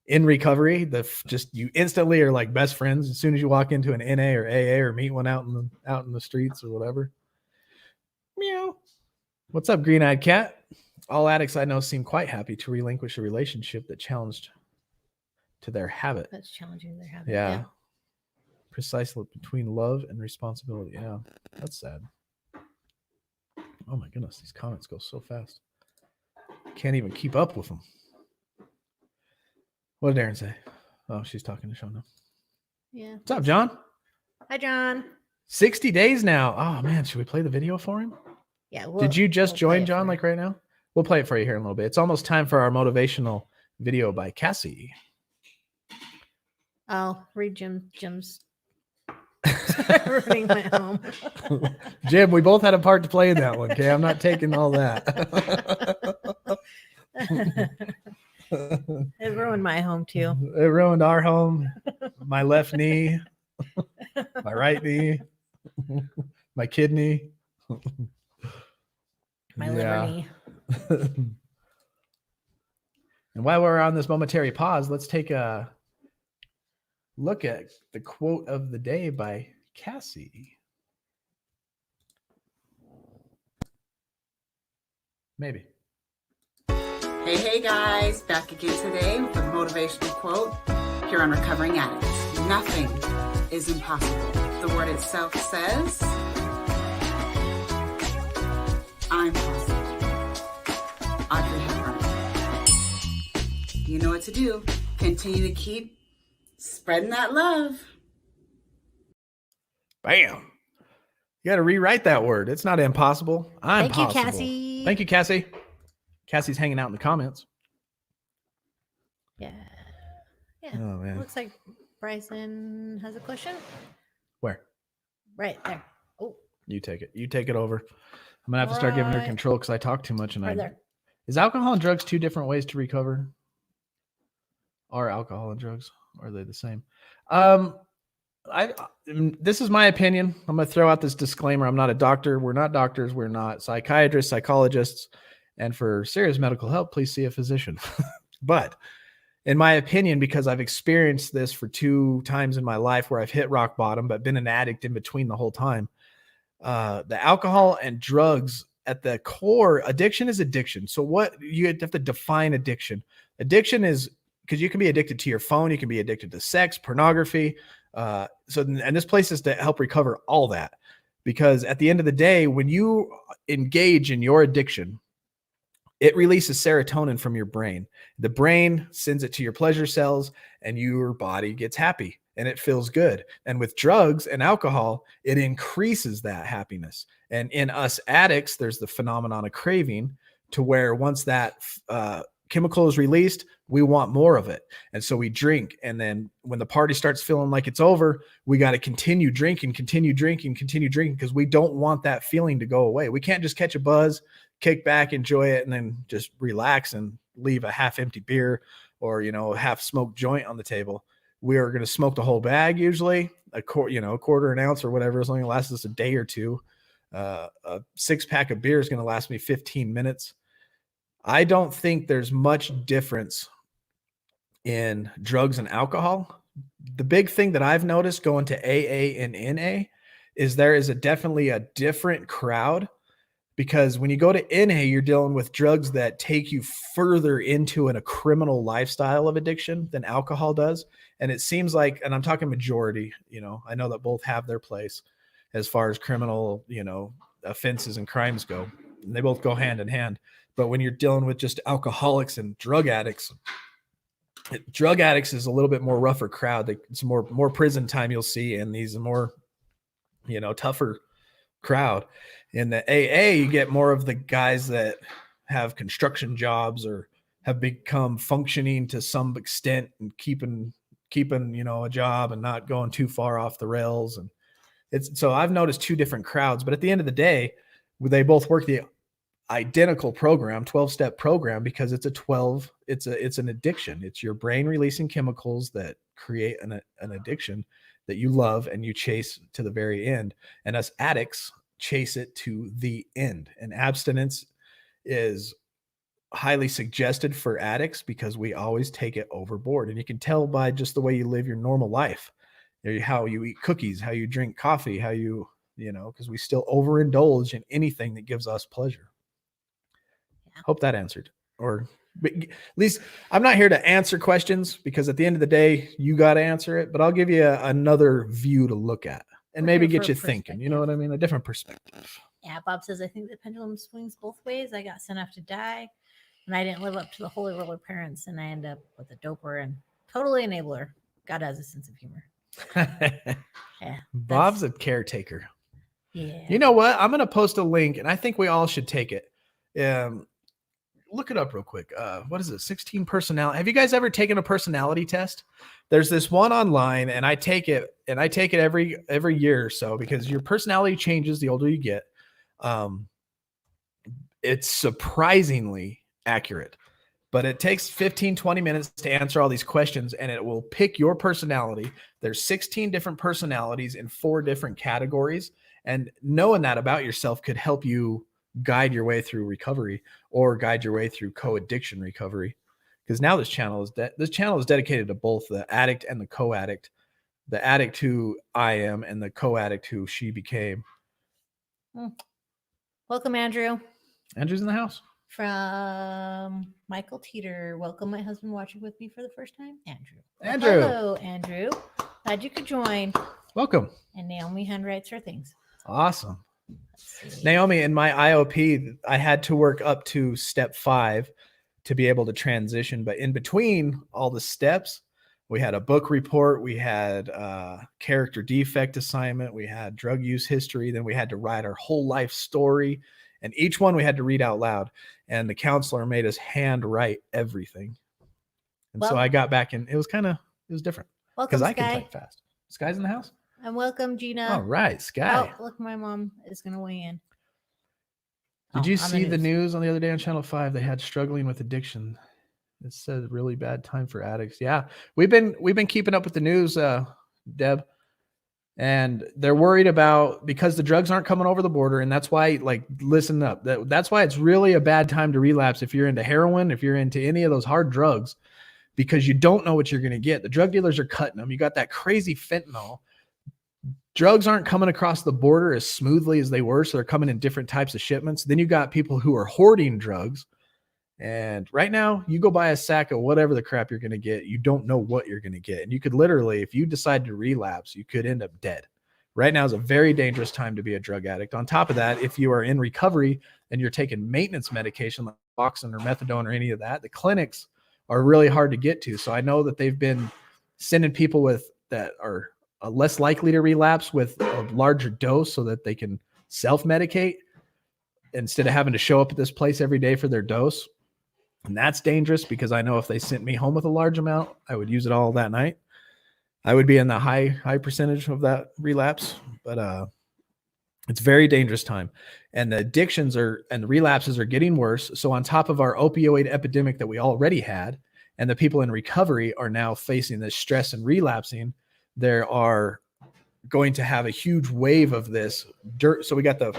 in recovery. Just you instantly are like best friends as soon as you walk into an NA or AA or meet one out in the streets or whatever. Meow. What's up, green-eyed cat? All addicts I know seem quite happy to relinquish a relationship that challenged to their habit. That's challenging their habit. Yeah. Precisely between love and responsibility. Yeah, that's sad. Oh my goodness, these comments go so fast. Can't even keep up with them. What did Darren say? Oh, she's talking to Shona. Yeah. What's up, John? Hi, John. 60 days now. Oh man, should we play the video for him? Yeah. Did you just join, John, like right now? We'll play it for you here in a little bit. It's almost time for our motivational video by Cassie. I'll read Jim's ruining my home. Jim, we both had a part to play in that one, okay? I'm not taking all that. It ruined my home too. It ruined our home. My left knee, my right knee, my kidney, my liver knee. And while we're on this momentary pause, let's take a look at the quote of the day by Cassie. Maybe. Hey guys, back again today with a motivational quote here on Recovering Addicts. Nothing is impossible. The word itself says, I'm possible. Audrey Hepburn. You know what to do. Continue to keep spreading that love. Bam. You got to rewrite that word. It's not impossible. I'm Thank you, possible. Cassie. Thank you, Cassie. Cassie's hanging out in the comments. Yeah. Yeah. Oh, man. Looks like Bryson has a question. Where? Right there. Oh, You take it. You take it over. I'm going to have to start giving her Right. control because I talk too much. And right there. Is alcohol and drugs two different ways to recover? Are alcohol and drugs? Or are they the same? This is my opinion. I'm going to throw out this disclaimer. I'm not a doctor. We're not doctors. We're not psychiatrists, psychologists. And for serious medical help, please see a physician. But in my opinion, because I've experienced this for 2 times in my life where I've hit rock bottom, but been an addict in between the whole time, the alcohol and drugs at the core, addiction is addiction. So what you have to define addiction. Addiction is because you can be addicted to your phone. You can be addicted to sex, pornography. And this place is to help recover all that, because at the end of the day, when you engage in your addiction, it releases serotonin from your brain. The brain sends it to your pleasure cells and your body gets happy and it feels good. And with drugs and alcohol, it increases that happiness. And in us addicts, there's the phenomenon of craving, to where once that chemical is released, we want more of it. And so we drink. And then when the party starts feeling like it's over, we got to continue drinking because we don't want that feeling to go away. We can't just catch a buzz, kick back, enjoy it, and then just relax and leave a half empty beer or, a half smoked joint on the table. We are going to smoke the whole bag, usually a quarter an ounce or whatever, as long as it lasts us a day or two. A 6-pack of beer is going to last me 15 minutes. I don't think there's much difference in drugs and alcohol. The big thing that I've noticed going to AA and NA is there is definitely a different crowd, because when you go to NA, you're dealing with drugs that take you further into a criminal lifestyle of addiction than alcohol does. And it seems like, and I'm talking majority, I know that both have their place. as far as criminal, offenses and crimes go. And they both go hand in hand. But when you're dealing with just alcoholics and drug addicts is a little bit more rougher crowd. It's more prison time you'll see, and these are more, tougher crowd. In the AA, you get more of the guys that have construction jobs or have become functioning to some extent and keeping a job and not going too far off the rails. And so I've noticed two different crowds, but at the end of the day, they both work the identical program, 12-step program, because it's an addiction. It's your brain releasing chemicals that create an addiction that you love and you chase to the very end. And us addicts chase it to the end. And abstinence is highly suggested for addicts because we always take it overboard. And you can tell by just the way you live your normal life, how you eat cookies, how you drink coffee, how because we still overindulge in anything that gives us pleasure. Hope that answered, or at least I'm not here to answer questions, because at the end of the day, you got to answer it, but I'll give you another view to look at and maybe get you thinking, you know what I mean? A different perspective. Yeah. Bob says, I think the pendulum swings both ways. I got sent off to die and I didn't live up to the holy roller parents, and I end up with a doper and totally enabler. God has a sense of humor. Yeah. Bob's a caretaker. Yeah. You know what? I'm going to post a link, and I think we all should take it. Look it up real quick. What is it? 16 personality. Have you guys ever taken a personality test? There's this one online, and I take it every year or so, because your personality changes the older you get. It's surprisingly accurate, but it takes 15-20 minutes to answer all these questions, and it will pick your personality. There's 16 different personalities in 4 different categories, and knowing that about yourself could help you guide your way through recovery or guide your way through co-addiction recovery. Because now this channel is dedicated to both the addict and the co-addict, the addict who I am and the co-addict who she became. Welcome, Andrew. Andrew's in the house. From Michael Teeter. Welcome, my husband watching with me for the first time, Andrew. Andrew. Hello, Andrew. Glad you could join. Welcome. And Naomi handwrites her things. Awesome. Naomi, in my IOP, I had to work up to step 5 to be able to transition. But in between all the steps, we had a book report, we had a character defect assignment, we had drug use history, then we had to write our whole life story. And each one we had to read out loud. And the counselor made us hand write everything. And so I got back in. It was different. Welcome, because I Sky. can type fast. Sky's in the house. And welcome, Gina. All right, Sky. Oh, look, my mom is going to weigh in. Did you see the news on the other day on Channel 5? They had struggling with addiction. It said really bad time for addicts. Yeah, we've been keeping up with the news, Deb, and they're worried about, because the drugs aren't coming over the border, and that's why, listen up. That's why it's really a bad time to relapse if you're into heroin, if you're into any of those hard drugs, because you don't know what you're going to get. The drug dealers are cutting them. You got that crazy fentanyl. Drugs aren't coming across the border as smoothly as they were, so they're coming in different types of shipments. Then you got people who are hoarding drugs. And right now, you go buy a sack of whatever the crap you're going to get. You don't know what you're going to get. And you could literally, if you decide to relapse, you could end up dead. Right now is a very dangerous time to be a drug addict. On top of that, if you are in recovery and you're taking maintenance medication like Oxen or methadone or any of that, the clinics are really hard to get to. So I know that they've been sending people that are less likely to relapse with a larger dose so that they can self-medicate instead of having to show up at this place every day for their dose. And that's dangerous, because I know if they sent me home with a large amount, I would use it all that night. I would be in the high percentage of that relapse, but it's very dangerous time. And the addictions and the relapses are getting worse. So on top of our opioid epidemic that we already had, and the people in recovery are now facing this stress and relapsing, there are going to have a huge wave of this. So we got the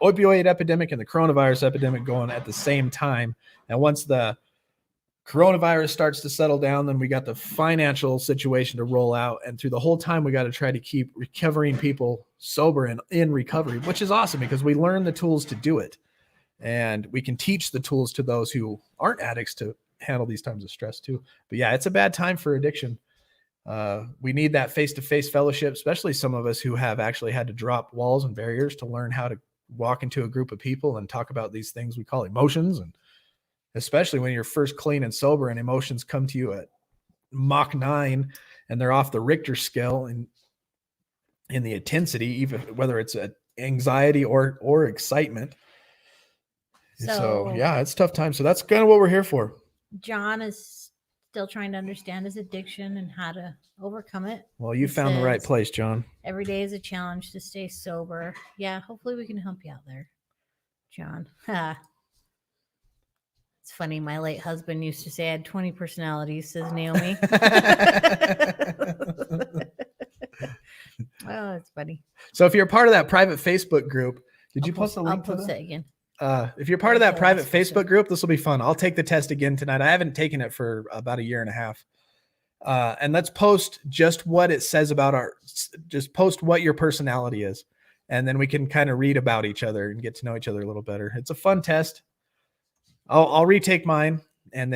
opioid epidemic and the coronavirus epidemic going at the same time. And once the coronavirus starts to settle down, then we got the financial situation to roll out. And through the whole time, we got to try to keep recovering people sober and in recovery, which is awesome because we learn the tools to do it. And we can teach the tools to those who aren't addicts to handle these times of stress too. But yeah, it's a bad time for addiction. We need that face-to-face fellowship, especially some of us who have actually had to drop walls and barriers to learn how to walk into a group of people and talk about these things we call emotions. And especially when you're first clean and sober and emotions come to you at Mach 9 and they're off the Richter scale and in the intensity, even whether it's anxiety or excitement. So yeah, it's tough time. So that's kind of what we're here for. John is still trying to understand his addiction and how to overcome it. Well, you found the right place, John. Every day is a challenge to stay sober. Yeah, hopefully we can help you out there, John. It's funny. My late husband used to say I had 20 personalities, says Naomi. Oh, it's funny. So if you're part of that private Facebook group, did you post a link to I'll post that? it again. If you're part of that private Facebook group, this will be fun. I'll take the test again tonight. I haven't taken it for about a year and a half. And let's post just what it says about just post what your personality is. And then we can kind of read about each other and get to know each other a little better. It's a fun test. I'll retake mine. And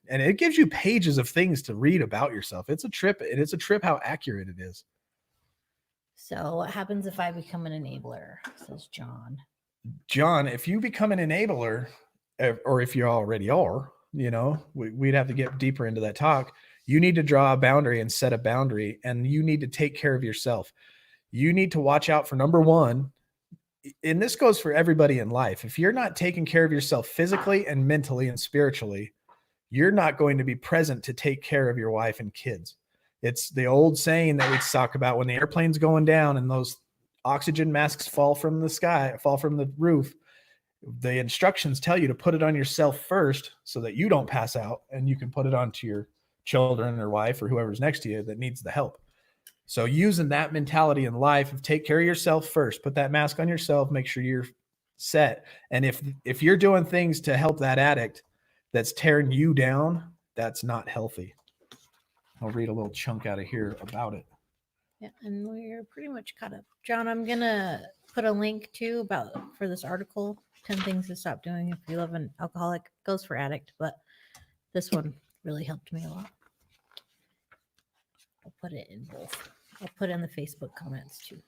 it gives you pages of things to read about yourself. It's a trip. And it's a trip how accurate it is. So what happens if I become an enabler, says John. John, if you become an enabler, or if you already are, we'd have to get deeper into that talk. You need to draw a boundary and set a boundary, and you need to take care of yourself. You need to watch out for number one, and this goes for everybody in life. If you're not taking care of yourself physically and mentally and spiritually, you're not going to be present to take care of your wife and kids. It's the old saying that we talk about when the airplane's going down and those oxygen masks fall from the roof. The instructions tell you to put it on yourself first so that you don't pass out, and you can put it onto your children or wife or whoever's next to you that needs the help. So using that mentality in life of take care of yourself first, put that mask on yourself, make sure you're set. And if you're doing things to help that addict that's tearing you down, that's not healthy. I'll read a little chunk out of here about it. Yeah, and we're pretty much caught up. John, I'm gonna put a link too for this article, 10 things to stop doing if you love an alcoholic. Goes for addict, but this one really helped me a lot. I'll put it in both. I'll put it in the Facebook comments too.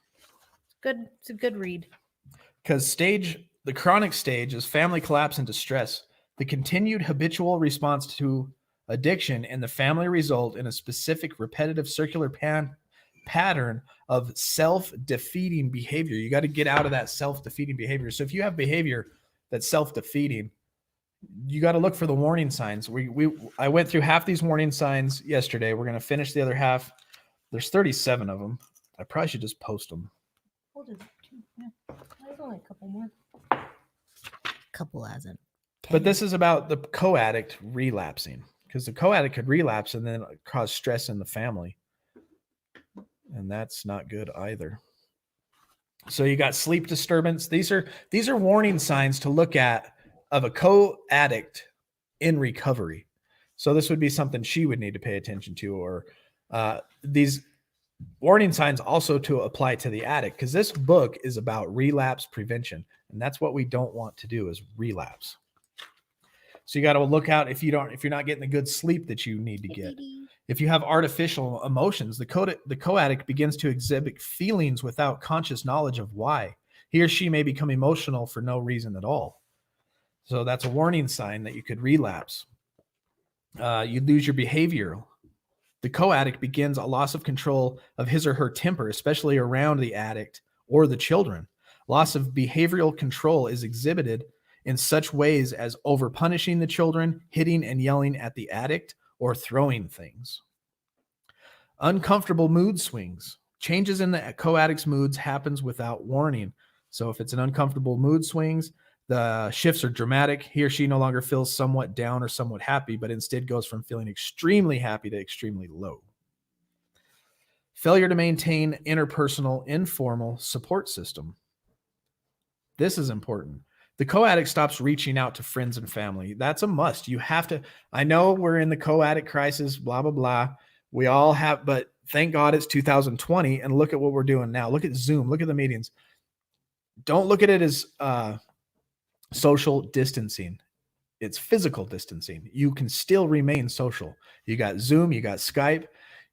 It's good. It's a good read. Because the chronic stage is family collapse and distress. The continued habitual response to addiction and the family result in a specific repetitive circular pattern of self-defeating behavior. You got to get out of that self-defeating behavior. So if you have behavior that's self-defeating, you got to look for the warning signs. I went through half these warning signs yesterday. We're going to finish the other half. There's 37 of them. I probably should just post them. Hold it too. Yeah. There's only a couple more. Couple hasn't. But this is about the co-addict relapsing, because the co-addict could relapse and then cause stress in the family. And that's not good either. So you got sleep disturbance. These are warning signs to look at of a co-addict in recovery. So this would be something she would need to pay attention to, or these warning signs also to apply to the addict, because this book is about relapse prevention. And that's what we don't want to do, is relapse. So you got to look out if you're not getting the good sleep that you need to get. If you have artificial emotions, the co-addict begins to exhibit feelings without conscious knowledge of why. He or she may become emotional for no reason at all. So that's a warning sign that you could relapse. You lose your behavior. The co-addict begins a loss of control of his or her temper, especially around the addict or the children. Loss of behavioral control is exhibited in such ways as over-punishing the children, hitting and yelling at the addict, or throwing things. Uncomfortable mood swings. Changes in the co-addict's moods happens without warning. So if it's an uncomfortable mood swings, the shifts are dramatic. He or she no longer feels somewhat down or somewhat happy, but instead goes from feeling extremely happy to extremely low. Failure to maintain interpersonal, informal support system. This is important. The co-addict stops reaching out to friends and family. That's a must. You have to. I know we're in the co-addict crisis, blah, blah, blah. We all have, but thank God it's 2020, and look at what we're doing now. Look at Zoom. Look at the meetings. Don't look at it as social distancing. It's physical distancing. You can still remain social. You got Zoom, you got Skype,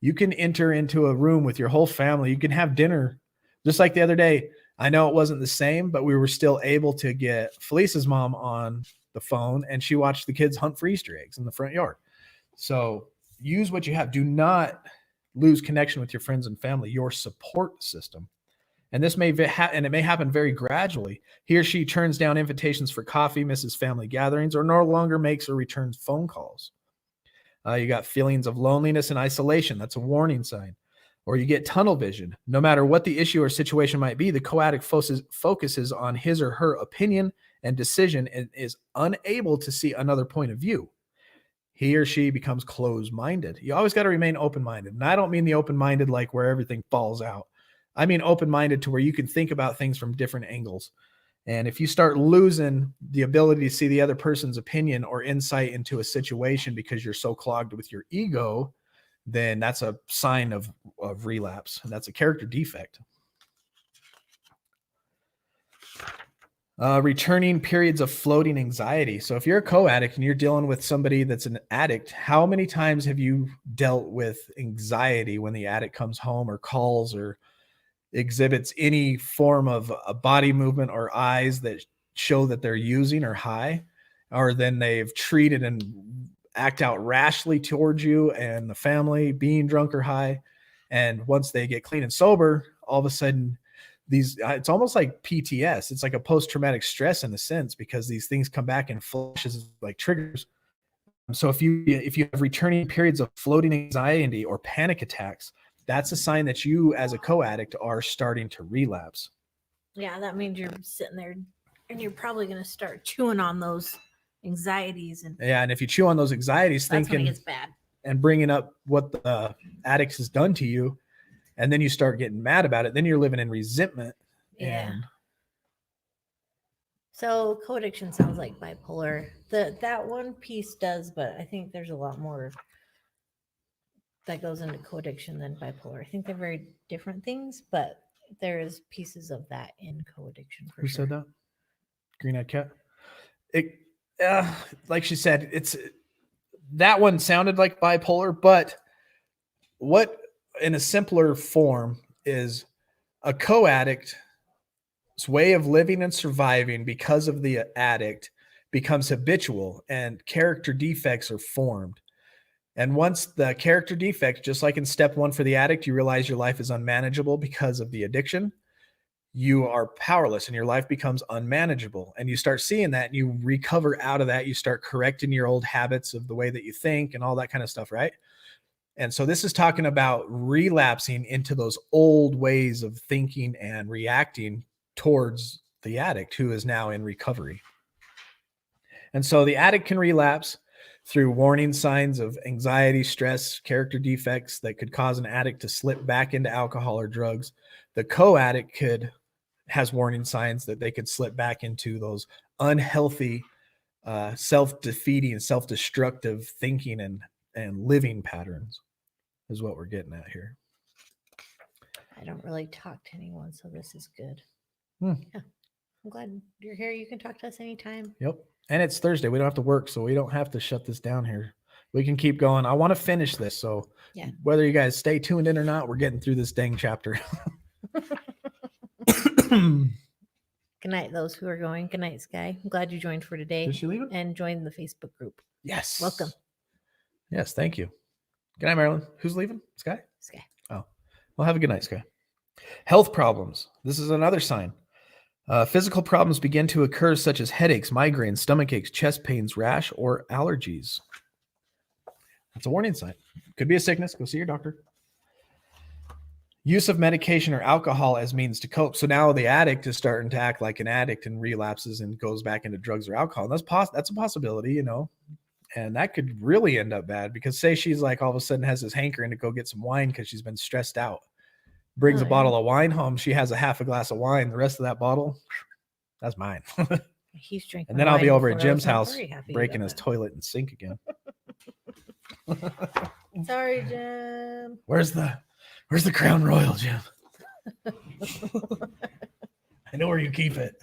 You can enter into a room with your whole family. You can have dinner. Just like the other day, I know it wasn't the same, but we were still able to get Felice's mom on the phone, and she watched the kids hunt for Easter eggs in the front yard. So use what you have. Do not lose connection with your friends and family, your support system. And this may and it may happen very gradually. He or she turns down invitations for coffee, misses family gatherings, or no longer makes or returns phone calls. You got feelings of loneliness and isolation. That's a warning sign. Or you get tunnel vision. No matter what the issue or situation might be, the co-addict focuses on his or her opinion and decision and is unable to see another point of view. He or she becomes closed-minded. You always got to remain open-minded. And I don't mean the open-minded like where everything falls out. I mean open-minded to where you can think about things from different angles. And if you start losing the ability to see the other person's opinion or insight into a situation because you're so clogged with your ego, then that's a sign of relapse. And that's a character defect. Returning periods of floating anxiety. So if you're a co-addict and you're dealing with somebody that's an addict, how many times have you dealt with anxiety when the addict comes home or calls or exhibits any form of a body movement or eyes that show that they're using or high, or then they've treated and act out rashly towards you and the family, being drunk or high. And once they get clean and sober, all of a sudden it's almost like PTS. It's like a post-traumatic stress in a sense, because these things come back in flashes like triggers. So if you have returning periods of floating anxiety or panic attacks, that's a sign that you as a co-addict are starting to relapse. Yeah, that means you're sitting there and you're probably going to start chewing on those anxieties. And if you chew on those anxieties, that's thinking when it gets bad and bringing up what the addict has done to you, and then you start getting mad about it, then you're living in resentment. Yeah. And so co-addiction sounds like bipolar. That one piece does, but I think there's a lot more that goes into co-addiction than bipolar. I think they're very different things, but there is pieces of that in co-addiction. Who said that? Green-eyed cat. Like she said, that one sounded like bipolar, but what in a simpler form is a co-addict's way of living and surviving because of the addict becomes habitual and character defects are formed. And once the character defect, just like in step one for the addict, you realize your life is unmanageable because of the addiction, you are powerless and your life becomes unmanageable. And you start seeing that and you recover out of that. You start correcting your old habits of the way that you think and all that kind of stuff, right? And so this is talking about relapsing into those old ways of thinking and reacting towards the addict who is now in recovery. And so the addict can relapse through warning signs of anxiety, stress, character defects that could cause an addict to slip back into alcohol or drugs. The co-addict has warning signs that they could slip back into those unhealthy, self-defeating, self-destructive thinking and living patterns is what we're getting at here. I don't really talk to anyone, so this is good. Yeah. I'm glad you're here. You can talk to us anytime. Yep. And it's Thursday. We don't have to work, so we don't have to shut this down here. We can keep going. I want to finish this. So whether you guys stay tuned in or not, we're getting through this dang chapter. Good night, those who are going. Good night, Sky. I'm glad you joined for today. Did she leave it? And joined the Facebook group. Yes. Welcome. Yes, thank you. Good night, Marilyn. Who's leaving? Sky? Sky. Oh, well, have a good night, Sky. Health problems. This is another sign. Physical problems begin to occur, such as headaches, migraines, stomach aches, chest pains, rash, or allergies. That's a warning sign. Could be a sickness. Go see your doctor. Use of medication or alcohol as means to cope. So now the addict is starting to act like an addict and relapses and goes back into drugs or alcohol. And that's a possibility, you know. And that could really end up bad, because say she's like all of a sudden has this hankering to go get some wine because she's been stressed out. Brings a bottle of wine home. She has a half a glass of wine. The rest of that bottle, that's mine. He's drinking. And then I'll be over at Jim's house breaking his toilet and sink again. Sorry, Jim. Where's the Crown Royal, Jim? I know where you keep it.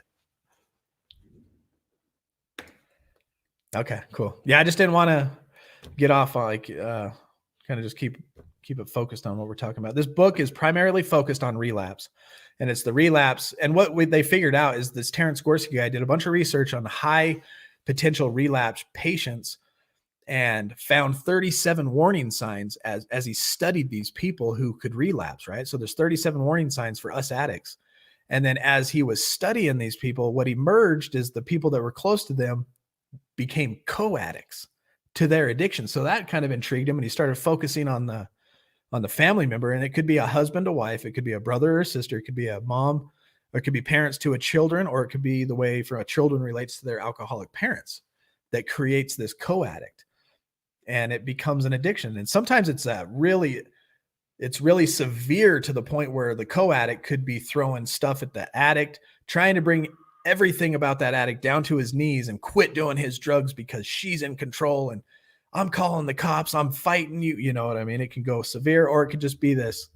Okay, cool. Yeah, I just didn't want to get off on kind of just keep keep it focused on what we're talking about. This book is primarily focused on relapse, and it's the relapse. And what they figured out is this Terrence Gorski guy did a bunch of research on high potential relapse patients and found 37 warning signs as he studied these people who could relapse, right? So there's 37 warning signs for us addicts. And then as he was studying these people, what emerged is the people that were close to them became co-addicts to their addiction. So that kind of intrigued him, and he started focusing on the family member. And it could be a husband, a wife, it could be a brother or a sister, it could be a mom, or it could be parents to a children, or it could be the way for a children relates to their alcoholic parents that creates this co-addict. And it becomes an addiction. And sometimes it's really severe to the point where the co-addict could be throwing stuff at the addict, trying to bring everything about that addict down to his knees and quit doing his drugs because she's in control and I'm calling the cops, I'm fighting you. You know what I mean? It can go severe, or it could just be this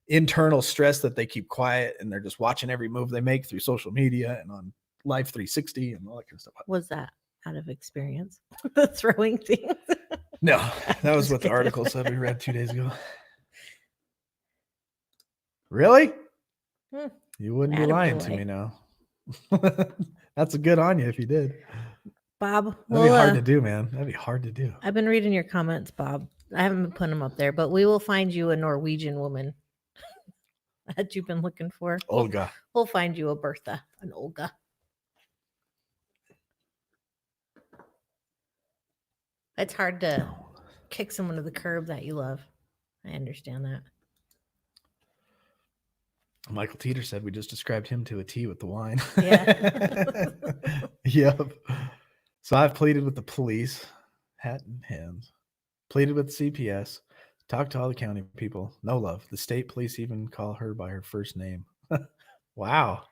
internal stress that they keep quiet and they're just watching every move they make through social media and on Life 360 and all that kind of stuff. Was that out of experience? The throwing things? No, that was what the article said we read 2 days ago. Really? You wouldn't be lying to me now. That's a good on you if you did. Bob, That'd be hard to do, man. That'd be hard to do. I've been reading your comments, Bob. I haven't been putting them up there, but we will find you a Norwegian woman that you've been looking for. Olga. We'll find you a Bertha, an Olga. It's hard to kick someone to the curb that you love. I understand that. Michael Teeter said we just described him to a T with the wine. Yeah. Yep. So I've pleaded with the police, hat in hands, pleaded with CPS, talked to all the county people. No love. The state police even call her by her first name. Wow.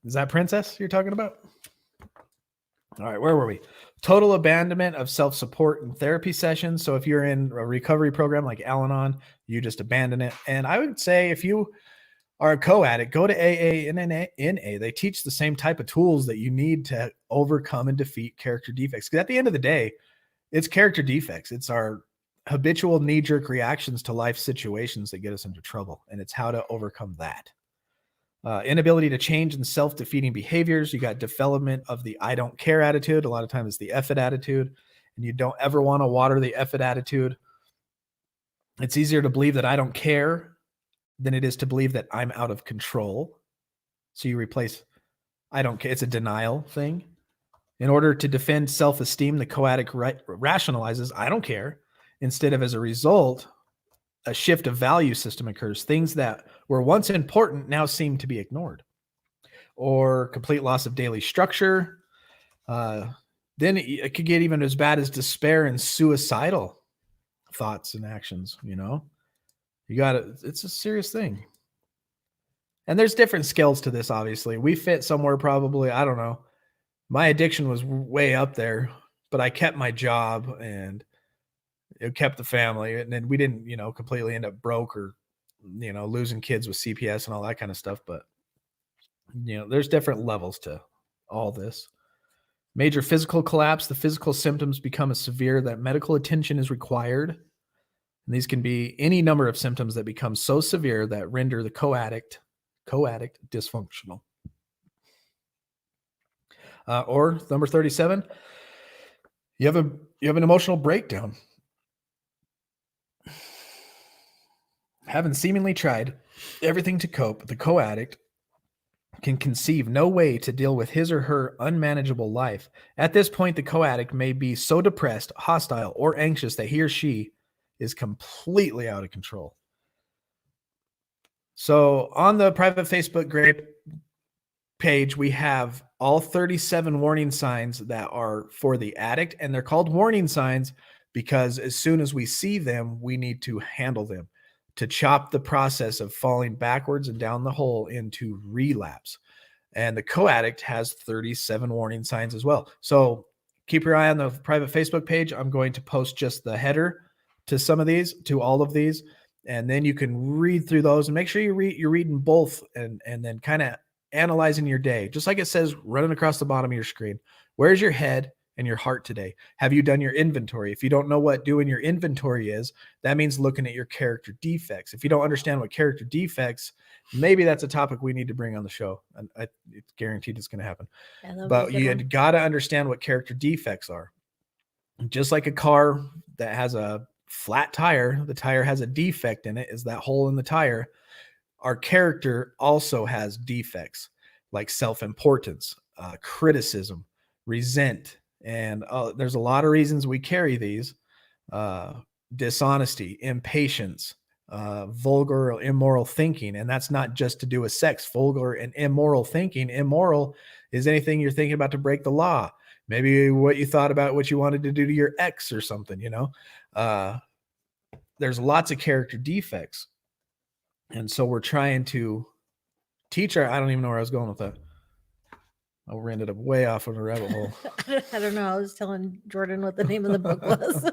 Is that Princess you're talking about? All right, where were we? Total abandonment of self-support and therapy sessions. So if you're in a recovery program like Al-Anon, you just abandon it. And I would say if you are a co-addict, go to AA and NA. They teach the same type of tools that you need to overcome and defeat character defects. Because at the end of the day, it's character defects. It's our habitual knee-jerk reactions to life situations that get us into trouble. And it's how to overcome that. Inability to change and self-defeating behaviors. You got development of the I don't care attitude. A lot of times it's the F it attitude. And you don't ever want to water the F it attitude. It's easier to believe that I don't care than it is to believe that I'm out of control. So you replace I don't care. It's a denial thing. In order to defend self-esteem, the co-addict rationalizes I don't care. Instead of, as a result, a shift of value system occurs. Things that were once important now seem to be ignored. Or complete loss of daily structure. Then it could get even as bad as despair and suicidal thoughts and actions, you know? It's a serious thing. And there's different scales to this, obviously. We fit somewhere probably, I don't know. My addiction was way up there, but I kept my job and it kept the family. And then we didn't, completely end up broke or, losing kids with CPS and all that kind of stuff. But, there's different levels to all this. Major physical collapse. The physical symptoms become as severe that medical attention is required. And these can be any number of symptoms that become so severe that render the co-addict dysfunctional. Or number 37, you have an emotional breakdown. Having seemingly tried everything to cope, the co-addict can conceive no way to deal with his or her unmanageable life. At this point, the co-addict may be so depressed, hostile, or anxious that he or she is completely out of control. So on the private Facebook group page, we have all 37 warning signs that are for the addict, and they're called warning signs because as soon as we see them, we need to handle them to chop the process of falling backwards and down the hole into relapse. And the co-addict has 37 warning signs as well. So keep your eye on the private Facebook page. I'm going to post just the header to all of these, and then you can read through those and make sure you're reading both and then kind of analyzing your day. Just like it says running across the bottom of your screen. Where's your head? and your heart today? Have you done your inventory? If you don't know what doing your inventory is, that means looking at your character defects. If you don't understand what character defects, maybe that's a topic we need to bring on the show. And it's guaranteed it's going to happen. Yeah, that'll be a But good you one. got to understand what character defects are. Just like a car that has a flat tire, the tire has a defect in it, is that hole in the tire. Our character also has defects like self-importance, criticism, resent, and there's a lot of reasons we carry these. Dishonesty, impatience, vulgar or immoral thinking. And that's not just to do with sex. Vulgar and immoral thinking. Immoral is anything you're thinking about to break the law. Maybe what you thought about what you wanted to do to your ex or something, you know. There's lots of character defects. And so we're trying to teach I don't even know where I was going with that. We ended up way off on a rabbit hole. I don't know. I was telling Jordan what the name of the book was.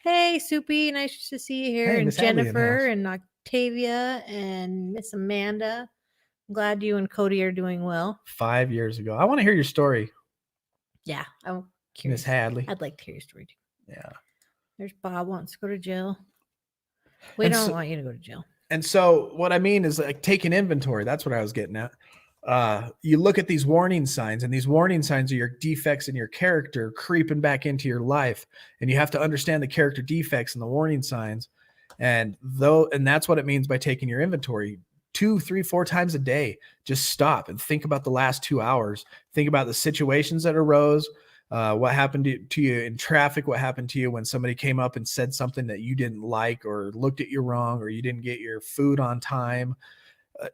Hey, Soupy. Nice to see you here. Hey, and Miss Hadley in the Jennifer house. and Octavia and Miss Amanda. I'm glad you and Cody are doing well. 5 years ago. I want to hear your story, Yeah. I'm curious. Miss Hadley. I'd like to hear your story too. Yeah. There's Bob wants to go to jail. We And don't so- want you to go to jail. And so what I mean is like taking inventory. That's what I was getting at. You look at these warning signs, and these warning signs are your defects in your character creeping back into your life. And you have to understand the character defects and the warning signs. And that's what it means by taking your inventory 2, 3, 4 times a day. Just stop and think about the last 2 hours. Think about the situations that arose. What happened to you in traffic? What happened to you when somebody came up and said something that you didn't like, or looked at you wrong, or you didn't get your food on time?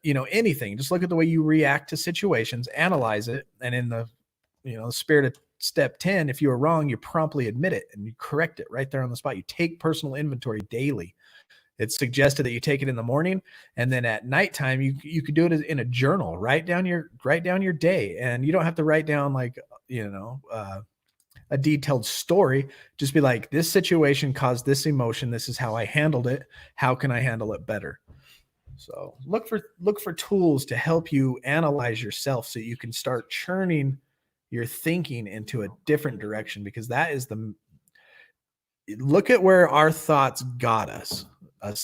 Anything. Just look at the way you react to situations, analyze it, and in the spirit of step 10, if you were wrong, you promptly admit it and you correct it right there on the spot. You take personal inventory daily. It's suggested that you take it in the morning, and then at nighttime you could do it in a journal. Write down your day, and you don't have to write down like a detailed story. Just be like, this situation caused this emotion. This is how I handled it. How can I handle it better? So look for tools to help you analyze yourself so you can start churning your thinking into a different direction, because that is look at where our thoughts got us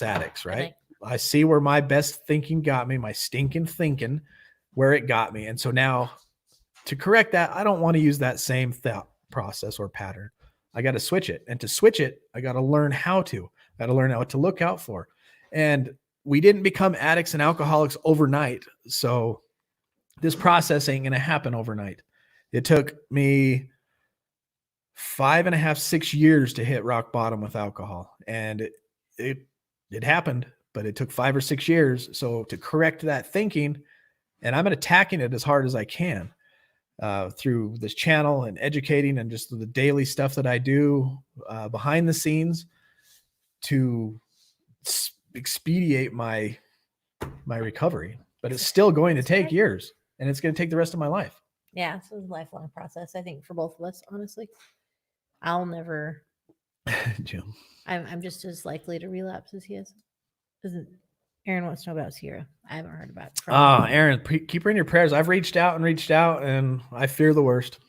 addicts, right? I see where my best thinking got me, my stinking thinking, where it got me. And so now to correct that, I don't want to use that same thought process or pattern. I got to switch it. And to switch it, I got to learn how to. I got to learn what to look out for. And we didn't become addicts and alcoholics overnight. So this process ain't going to happen overnight. It took me 5.5, 6 years to hit rock bottom with alcohol. And it happened, but it took 5 or 6 years. So to correct that thinking, and I'm attacking it as hard as I can through this channel and educating and just the daily stuff that I do behind the scenes to expedite my recovery. But it's still going to take years, and it's going to take the rest of my life. Yeah, this is a lifelong process, I think, for both of us, honestly. I'll never Jim. I'm just as likely to relapse as he is. Aaron wants to know about Sierra. I haven't heard about it. Aaron, keep her in your prayers. I've reached out, and I fear the worst.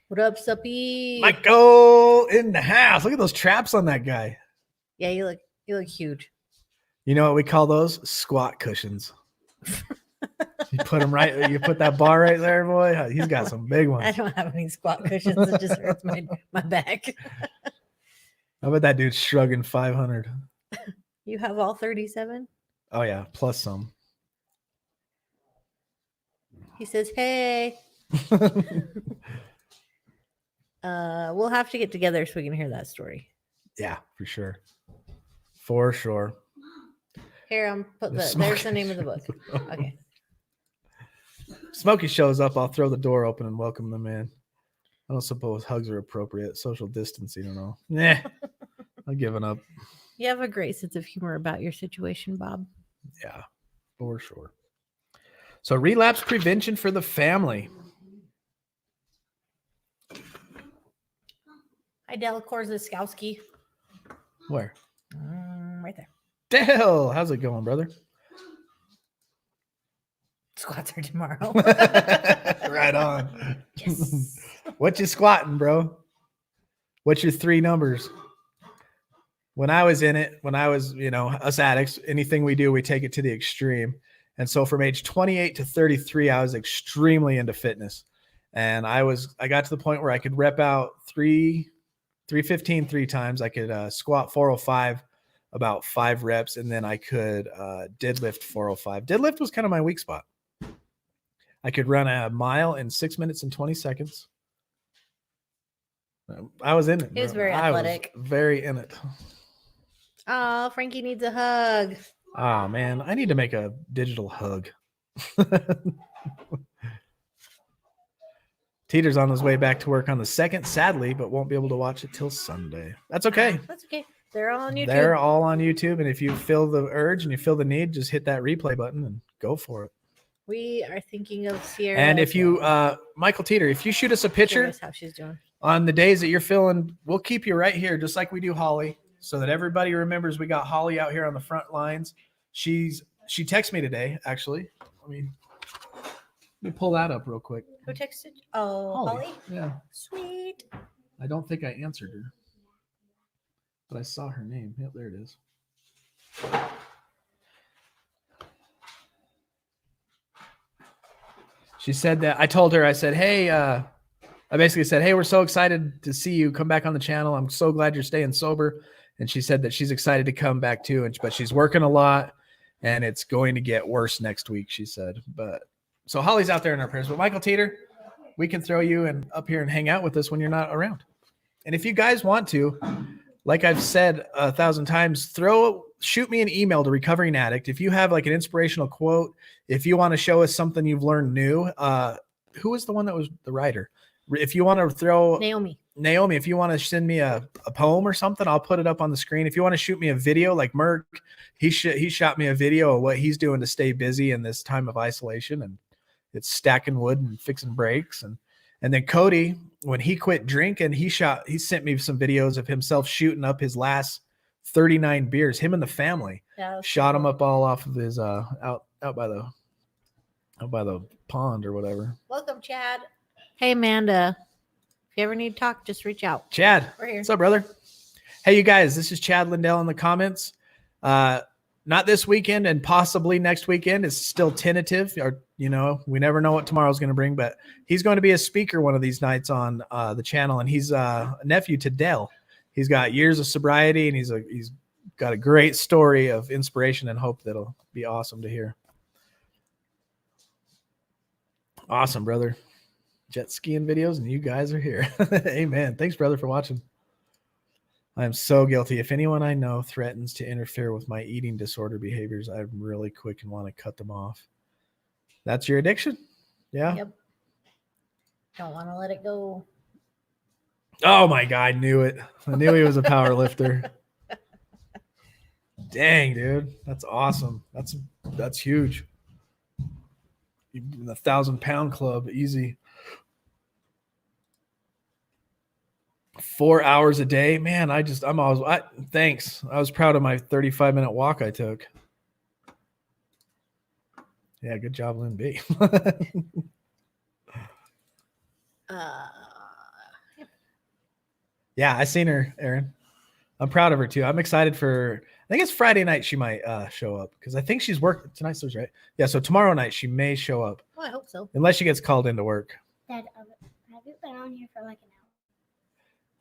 What up, Suppy? Michael in the house. Look at those traps on that guy. Yeah, you look huge. You know what we call those? Squat cushions. You put them right. You put that bar right there, boy. He's got some big ones. I don't have any squat cushions. It just hurts my back. How about that dude shrugging 500? You have all 37? Oh yeah, plus some. He says, "Hey." We'll have to get together so we can hear that story. Yeah, for sure. For sure. Here, I'm put there's the name of the book. Okay. Smokey shows up, I'll throw the door open and welcome them in. I don't suppose hugs are appropriate. Social distancing and all. Nah, I'm giving up. You have a great sense of humor about your situation, Bob. Yeah, for sure. So relapse prevention for the family. Hi, Del Korzakowski. Where? Right there. Dale, how's it going, brother? Squats are tomorrow. Right on. Yes. What you squatting, bro? What's your 3 numbers? When I was in it, when I was, us addicts, anything we do, we take it to the extreme. And so from age 28 to 33, I was extremely into fitness. And I got to the point where I could rep out 315 3 times. I could squat 405, about 5 reps. And then I could deadlift 405. Deadlift was kind of my weak spot. I could run a mile in 6 minutes and 20 seconds. I was in it. He was bro. very athletic. I was very in it. Oh, Frankie needs a hug. Oh, man. I need to make a digital hug. Teeter's on his way back to work on the 2nd, sadly, but won't be able to watch it till Sunday. That's okay. That's okay. They're all on YouTube. They're all on YouTube. And if you feel the urge and you feel the need, just hit that replay button and go for it. We are thinking of Sierra. And if you, Michael Teeter, if you shoot us a picture Curious how she's doing. on the days that you're feeling, we'll keep you right here, just like we do Holly, so that everybody remembers we got Holly out here on the front lines. She texted me today, actually. Let me pull that up real quick. Who texted? Oh, Holly. Yeah. Sweet. I don't think I answered her, but I saw her name. Yep, there it is. She said that I told her, I said, hey, I basically said, hey, we're so excited to see you come back on the channel. I'm so glad you're staying sober. And she said that she's excited to come back too. But she's working a lot and it's going to get worse next week, she said. But so Holly's out there in our prayers. But Michael Teeter, we can throw you and up here and hang out with us when you're not around. And if you guys want to, like I've said 1,000 times, shoot me an email to Recovering Addict. If you have like an inspirational quote, if you want to show us something you've learned new, who was the one that was the writer? If you want to throw Naomi, if you want to send me a poem or something, I'll put it up on the screen. If you want to shoot me a video like Merck, he shot me a video of what he's doing to stay busy in this time of isolation, and it's stacking wood and fixing brakes. And then Cody, when he quit drinking, he sent me some videos of himself shooting up his last 39 beers. Him and the family shot him up all off of his out by the pond or whatever. Welcome, Chad. Hey, Amanda. If you ever need to talk, just reach out. Chad, we're here. What's up, brother? Hey, you guys, this is Chad Lindell in the comments. Not this weekend and possibly next weekend. It's still tentative. Or, we never know what tomorrow's going to bring, but he's going to be a speaker one of these nights on the channel. And he's a nephew to Dell. He's got years of sobriety and he's got a great story of inspiration and hope that'll be awesome to hear. Awesome, brother. Jet skiing videos and you guys are here. Amen. Thanks, brother, for watching. I am so guilty. If anyone I know threatens to interfere with my eating disorder behaviors, I'm really quick and want to cut them off. That's your addiction? Yeah? Yep. Don't want to let it go. Oh my God, I knew it. I knew he was a power lifter. Dang, dude. That's awesome. That's huge. In the 1,000-pound club, easy. 4 hours a day, man. Thanks. I was proud of my 35-minute walk I took. Yeah, good job, Lynn B. Yeah, I seen her, Aaron. I'm proud of her too. I'm excited for. I think it's Friday night she might show up because I think she's working tonight's Thursday, right? Yeah, so tomorrow night she may show up. Oh, I hope so. Unless she gets called into work. Dad, have you been on here for like an hour?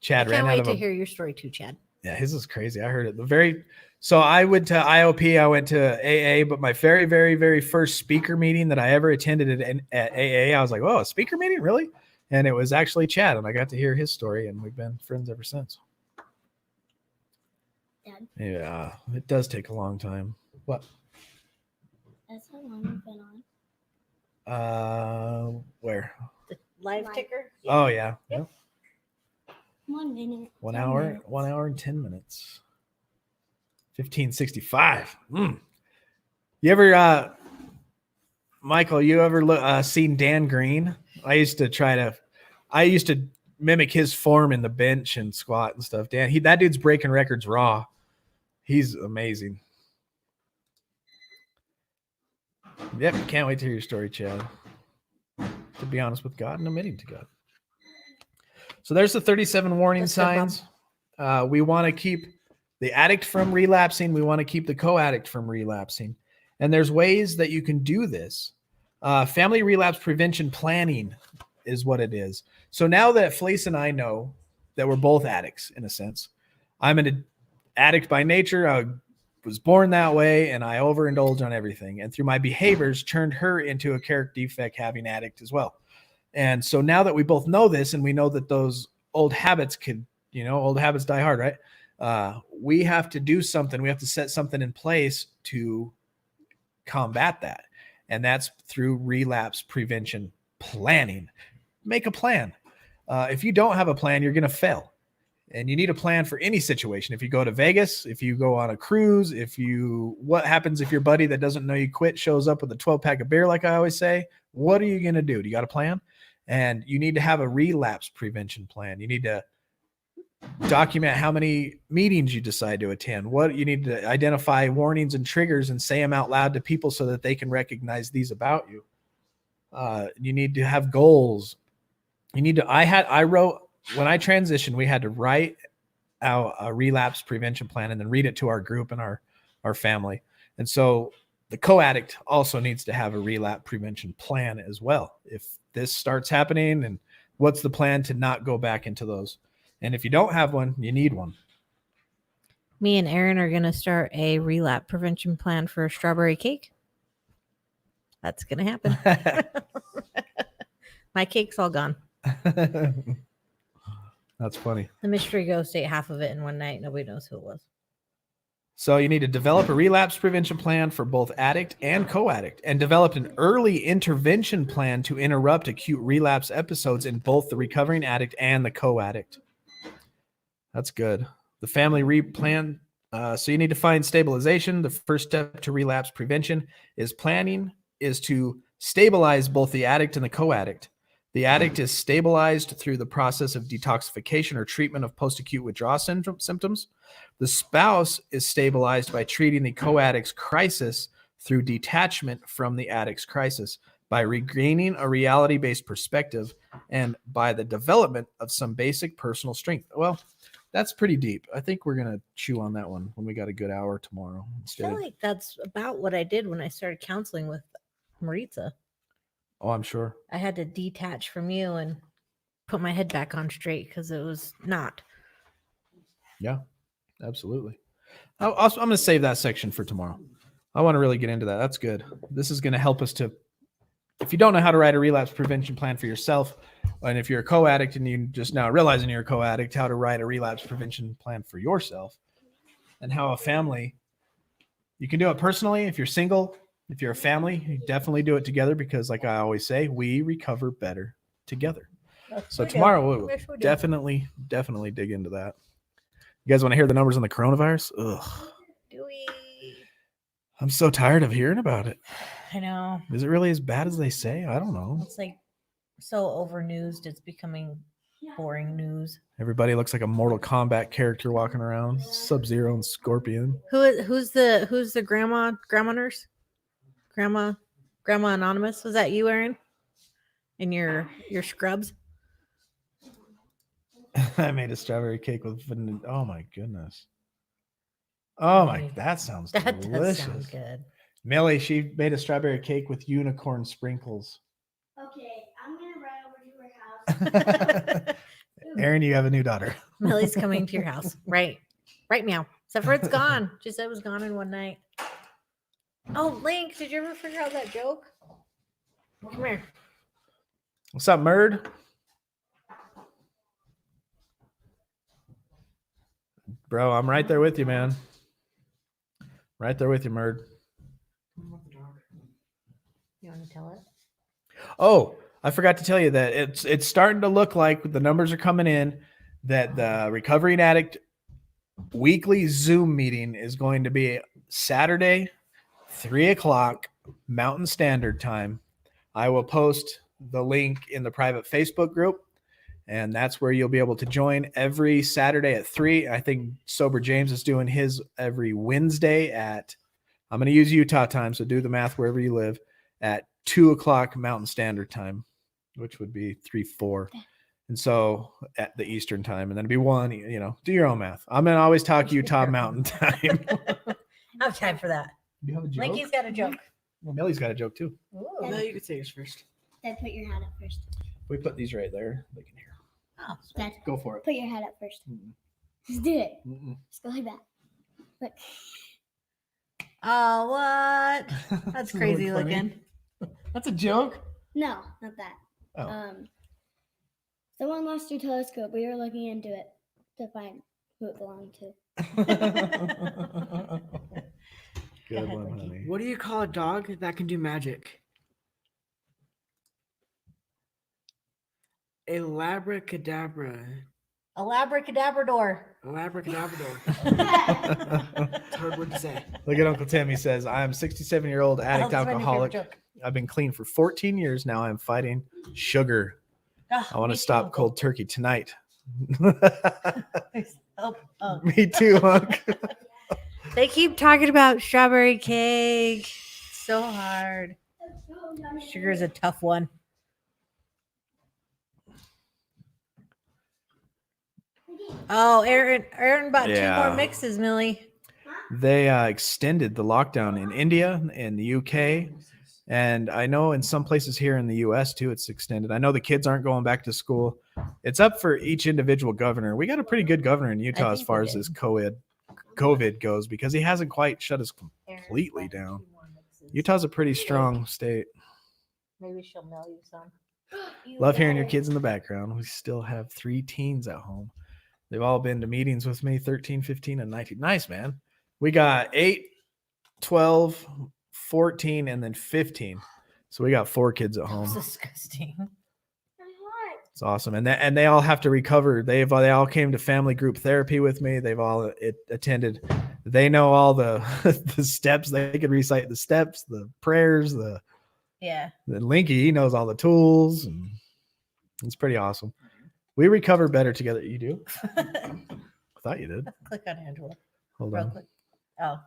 Chad I can't wait to hear your story too, Chad. Yeah, his is crazy. I heard it. So I went to IOP, I went to AA, but my very, very, very first speaker meeting that I ever attended at AA, I was like, oh, a speaker meeting? Really? And it was actually Chad, and I got to hear his story, and we've been friends ever since. Dad? Yeah, it does take a long time. What? That's how long you've been on. Where? The live ticker? Oh, yeah. Yep. 1 minute. 1 hour, minutes. 1 hour and 10 minutes. 1565. You ever, Michael, you ever seen Dan Green? I used to mimic his form in the bench and squat and stuff. That dude's breaking records raw. He's amazing. Yep, can't wait to hear your story, Chad. To be honest with God and admitting to God. So there's the 37 warning That's good, Bob. signs. We want to keep the addict from relapsing. We want to keep the co-addict from relapsing. And there's ways that you can do this. Family relapse prevention planning is what it is. So now that Felice and I know that we're both addicts in a sense, I'm an addict by nature. I was born that way and I overindulge on everything. And through my behaviors turned her into a character defect having addict as well. And so now that we both know this and we know that those old habits old habits die hard, right? We have to do something. We have to set something in place to combat that. And that's through relapse prevention planning. Make a plan. If you don't have a plan, you're going to fail. And you need a plan for any situation. If you go to Vegas, if you go on a cruise, what happens if your buddy that doesn't know you quit shows up with a 12-pack of beer, like I always say? What are you going to do? Do you got a plan? And you need to have a relapse prevention plan. You need to document how many meetings you decide to attend. What you need to identify warnings and triggers and say them out loud to people so that they can recognize these about you. You need to have goals. You need to, I wrote, when I transitioned, we had to write out a relapse prevention plan and then read it to our group and our family. And so the co-addict also needs to have a relapse prevention plan as well. If this starts happening, and what's the plan to not go back into those? And if you don't have one, you need one. Me and Aaron are going to start a relapse prevention plan for strawberry cake. That's going to happen. My cake's all gone. That's funny. The mystery ghost ate half of it in one night. Nobody knows who it was. So you need to develop a relapse prevention plan for both addict and co-addict, and develop an early intervention plan to interrupt acute relapse episodes in both the recovering addict and the co-addict. That's good. The family plan. So you need to find stabilization. The first step to relapse prevention is to stabilize both the addict and the co-addict. The addict is stabilized through the process of detoxification or treatment of post-acute withdrawal symptoms. The spouse is stabilized by treating the co-addict's crisis through detachment from the addict's crisis, by regaining a reality-based perspective, and by the development of some basic personal strength. Well, that's pretty deep. I think we're going to chew on that one when we got a good hour tomorrow. I feel like that's about what I did when I started counseling with Maritza. Oh, I'm sure. I had to detach from you and put my head back on straight because it was not. Yeah, absolutely. I'm going to save that section for tomorrow. I want to really get into that. That's good. This is going to help us to, if you don't know how to write a relapse prevention plan for yourself, and if you're a co-addict and you just now realizing you're a co-addict, how to write a relapse prevention plan for yourself, and how a family, you can do it personally. If you're single, if you're a family, you definitely do it together, because like I always say, we recover better together. So tomorrow we'll definitely dig into that. You guys want to hear the numbers on the coronavirus? Ugh. Do we? I'm so tired of hearing about it. I know. Is it really as bad as they say? I don't know. It's like so over-newsed. It's becoming boring news. Everybody looks like a Mortal Kombat character walking around. Sub-Zero and Scorpion. Who's the grandma nurse? Grandma Anonymous? Was that you, Aaron? In your scrubs? I made a strawberry cake with vanilla. Oh my goodness. Oh my, that sounds delicious. Does sound good. Millie, she made a strawberry cake with unicorn sprinkles. Okay, I'm gonna ride over to her house. Aaron, you have a new daughter. Millie's coming to your house. Right, meow. Except for it's gone. She said it was gone in one night. Oh, Link, did you ever figure out that joke? Come here. What's up, Murd? Bro, I'm right there with you, man. Right there with you, Murd. You want to tell it? Oh, I forgot to tell you that it's starting to look like the numbers are coming in that the recovering addict weekly Zoom meeting is going to be Saturday, 3:00 Mountain Standard Time. I will post the link in the private Facebook group, and that's where you'll be able to join every Saturday at 3. I think Sober James is doing his every Wednesday at, I'm going to use Utah time, so do the math wherever you live, at 2:00 Mountain Standard Time, which would be 3-4. And so at the Eastern time, and then it'd be 1, you know, do your own math. I'm going to always talk Utah Mountain Time. I have time for that. Do you have a joke? Linky's got a joke. Well, Millie's got a joke too. Ooh. No, you can say yours first. Dad, put your hat up first. We put these right there. They can hear. Oh, Dad, Go for it. put your hat up first. Mm-mm. Just do it. Mm-mm. Just go like that. Look. oh, what? That's Does it crazy look funny? looking. That's a joke. No, not that. Oh. Someone lost your telescope. We were looking into it to find who it belonged to. Good ahead, one, Linky. honey. What do you call a dog that can do magic? A labracadabra. A labracadabrador. A labracadabrador. It's a hard word to say. Look at Uncle Tim. He says, I am 67-year-old addict That's my new favorite alcoholic. joke. I've been clean for 14 years now. I'm fighting sugar. Ah, I want me to too, stop Uncle. cold turkey tonight. Oh, oh. Me too, Hunk. They keep talking about strawberry cake. So hard. Sugar is a tough one. Oh, Aaron bought 2 Yeah. more mixes, Millie. They extended the lockdown in India and the UK. And I know in some places here in the US too, it's extended. I know the kids aren't going back to school. It's up for each individual governor. We got a pretty good governor in Utah as think far we as did. this COVID goes, because he hasn't quite shut us completely down. Utah's a pretty strong state. Maybe she'll mail you some. Love hearing your kids in the background. We still have 3 teens at home. They've all been to meetings with me, 13, 15, and 19. Nice, man. We got 8, 12, 14, and then 15. So we got 4 kids at home. That's disgusting. It's awesome. And they all have to recover. They all came to family group therapy with me. They've all attended. They know all the the steps. They could recite the steps, the prayers, the Linky, he knows all the tools. And it's pretty awesome. We recover better together. You do? I thought you did. Click on Angela. Hold Real on. quick. Oh,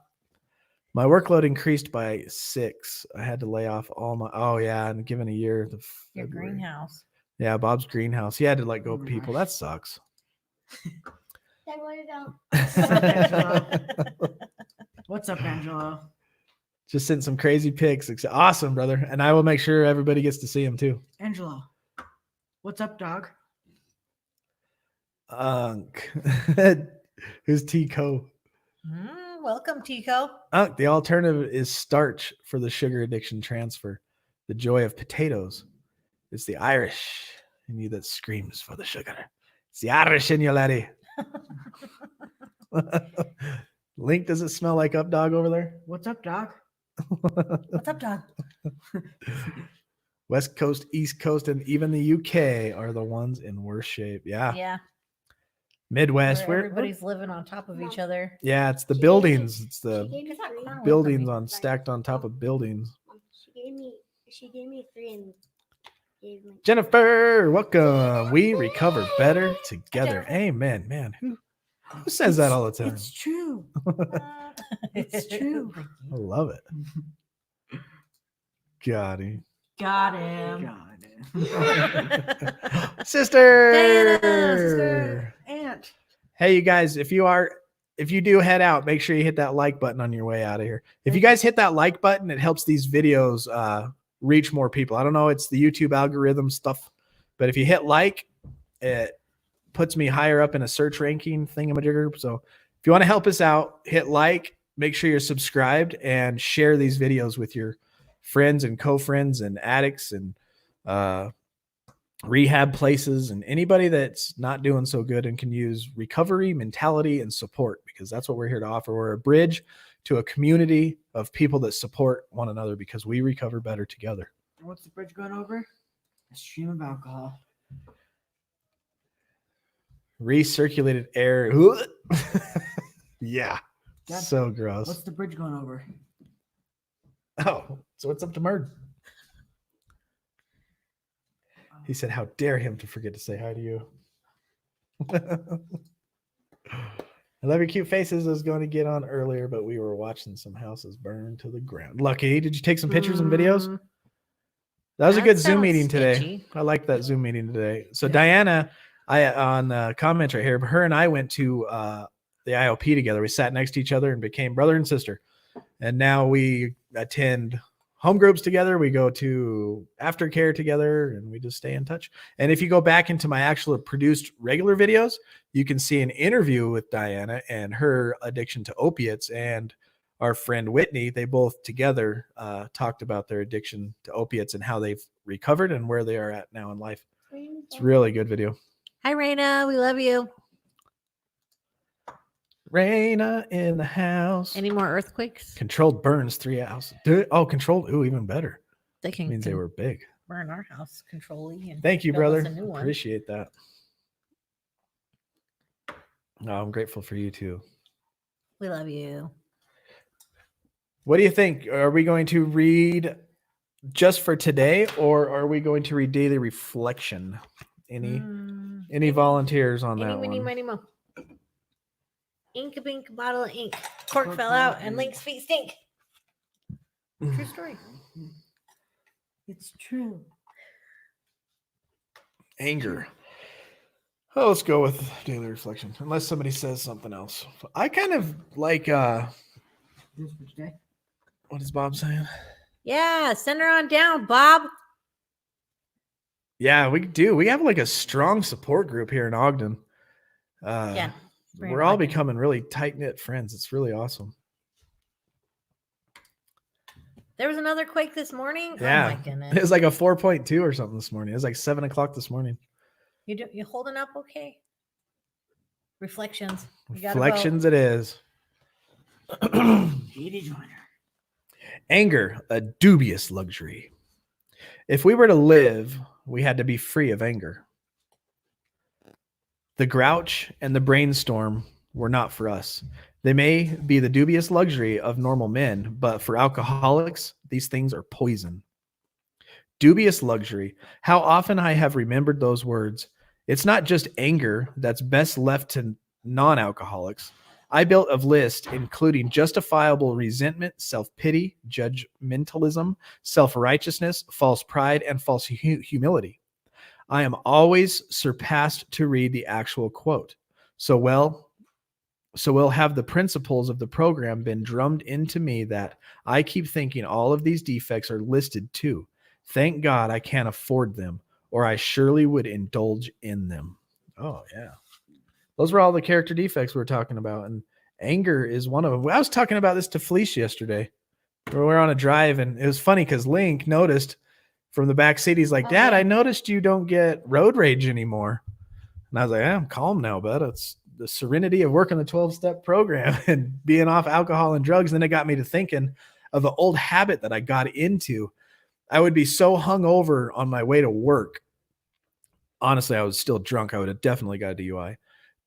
My workload increased by 6. I had to lay off all my. Oh yeah, and given a year, your February. greenhouse. Yeah, Bob's greenhouse. He had to let go Oh of my people. gosh. That sucks. Dad, what it don't? What's up, Angelo? Just sent some crazy pics. Awesome, brother. And I will make sure everybody gets to see him too. Angelo. What's up, dog? Who's Tico? Welcome, Tico. The alternative is starch for the sugar addiction transfer. The joy of potatoes. It's the Irish in you that screams for the sugar. It's the Irish in you, laddie. Link, does it smell like up dog over there? What's up, dog? What's up, dog? West Coast, East Coast, and even the UK are the ones in worse shape. Yeah. Yeah. Midwest. Where We're everybody's living on top of each other. yeah, it's the She gave me- buildings. It's She the gave me Get that 3. corn away buildings from me. on stacked on top of buildings. She gave me 3 and gave me. Jennifer, welcome. We recover better together. Amen, man. Who says that all the time? It's true. It's true. I love it. Got him. Got him. God. Sister. Diana, sister, aunt. Hey, you guys, if you do head out, make sure you hit that like button on your way out of here. If you guys hit that like button, it helps these videos reach more people. I don't know, it's the YouTube algorithm stuff, but if you hit like, it puts me higher up in a search ranking thingamajigger. So if you want to help us out, hit like, make sure you're subscribed, and share these videos with your friends and co-friends and addicts and rehab places and anybody that's not doing so good and can use recovery mentality and support, because that's what we're here to offer. We're a bridge to a community of people that support one another because we recover better together. What's the bridge going over? A stream of alcohol. Recirculated air. Yeah. Dad, So gross. What's the bridge going over? Oh, so what's up to Murd? He said, how dare him to forget to say hi to you. I love your cute faces. I was going to get on earlier, but we were watching some houses burn to the ground. Lucky. Did you take some pictures and videos? That was a That good Zoom sounds meeting today. sketchy. I like that Zoom meeting today. So Yeah. Diana, on the comment right here, her and I went to the IOP together. We sat next to each other and became brother and sister. And now we attend home groups together. We go to aftercare together, and we just stay in touch. And if you go back into my actual produced regular videos, you can see an interview with Diana and her addiction to opiates, and our friend Whitney. They both together talked about their addiction to opiates and how they've recovered and where they are at now in life. It's a really good video. Hi, Raina. We love you. Raina in the house. Any more earthquakes? Controlled burns 3 houses. Oh, controlled. Ooh, even better. They can Means they were big. burn our house controlly. And Thank you, build us brother. a new one. Appreciate that. Oh, I'm grateful for you too. We love you. What do you think? Are we going to read just for today, or are we going to read daily reflection? Any volunteers on that Any, one? miny, mo. Ink a bink, bottle of ink. Cork fell out and Link's feet stink. True story. It's true. Anger. Oh, let's go with daily reflection, unless somebody says something else. I kind of like This for today. what is Bob saying? Yeah, send her on down, Bob. Yeah, we do. We have like a strong support group here in Ogden. Yeah, We're all becoming really tight-knit friends. It's really awesome. There was another quake this morning. Yeah. Oh my goodness. It was like a 4.2 or something this morning. It was like 7 o'clock this morning. You holding up okay? Reflections. You gotta Reflections it is. Katie Joyner. Anger, a dubious luxury. If we were to live, we had to be free of anger. The grouch and the brainstorm were not for us. They may be the dubious luxury of normal men, but for alcoholics, these things are poison. Dubious luxury. How often I have remembered those words. It's not just anger that's best left to non-alcoholics. I built a list including justifiable resentment, self-pity, judgmentalism, self-righteousness, false pride, and false humility. I am always surpassed to read the actual quote. So will have the principles of the program been drummed into me that I keep thinking all of these defects are listed too. Thank God I can't afford them, or I surely would indulge in them. Oh, yeah. Those were all the character defects we were talking about, and anger is one of them. I was talking about this to Felice yesterday. We were on a drive, and it was funny because Link noticed from the back seat, he's like, Dad, yeah. I noticed you don't get road rage anymore. And I was like, I'm calm now, bud. It's the serenity of working the 12-step program and being off alcohol and drugs. Then it got me to thinking of the old habit that I got into. I would be so hungover on my way to work. Honestly, I was still drunk. I would have definitely got a DUI.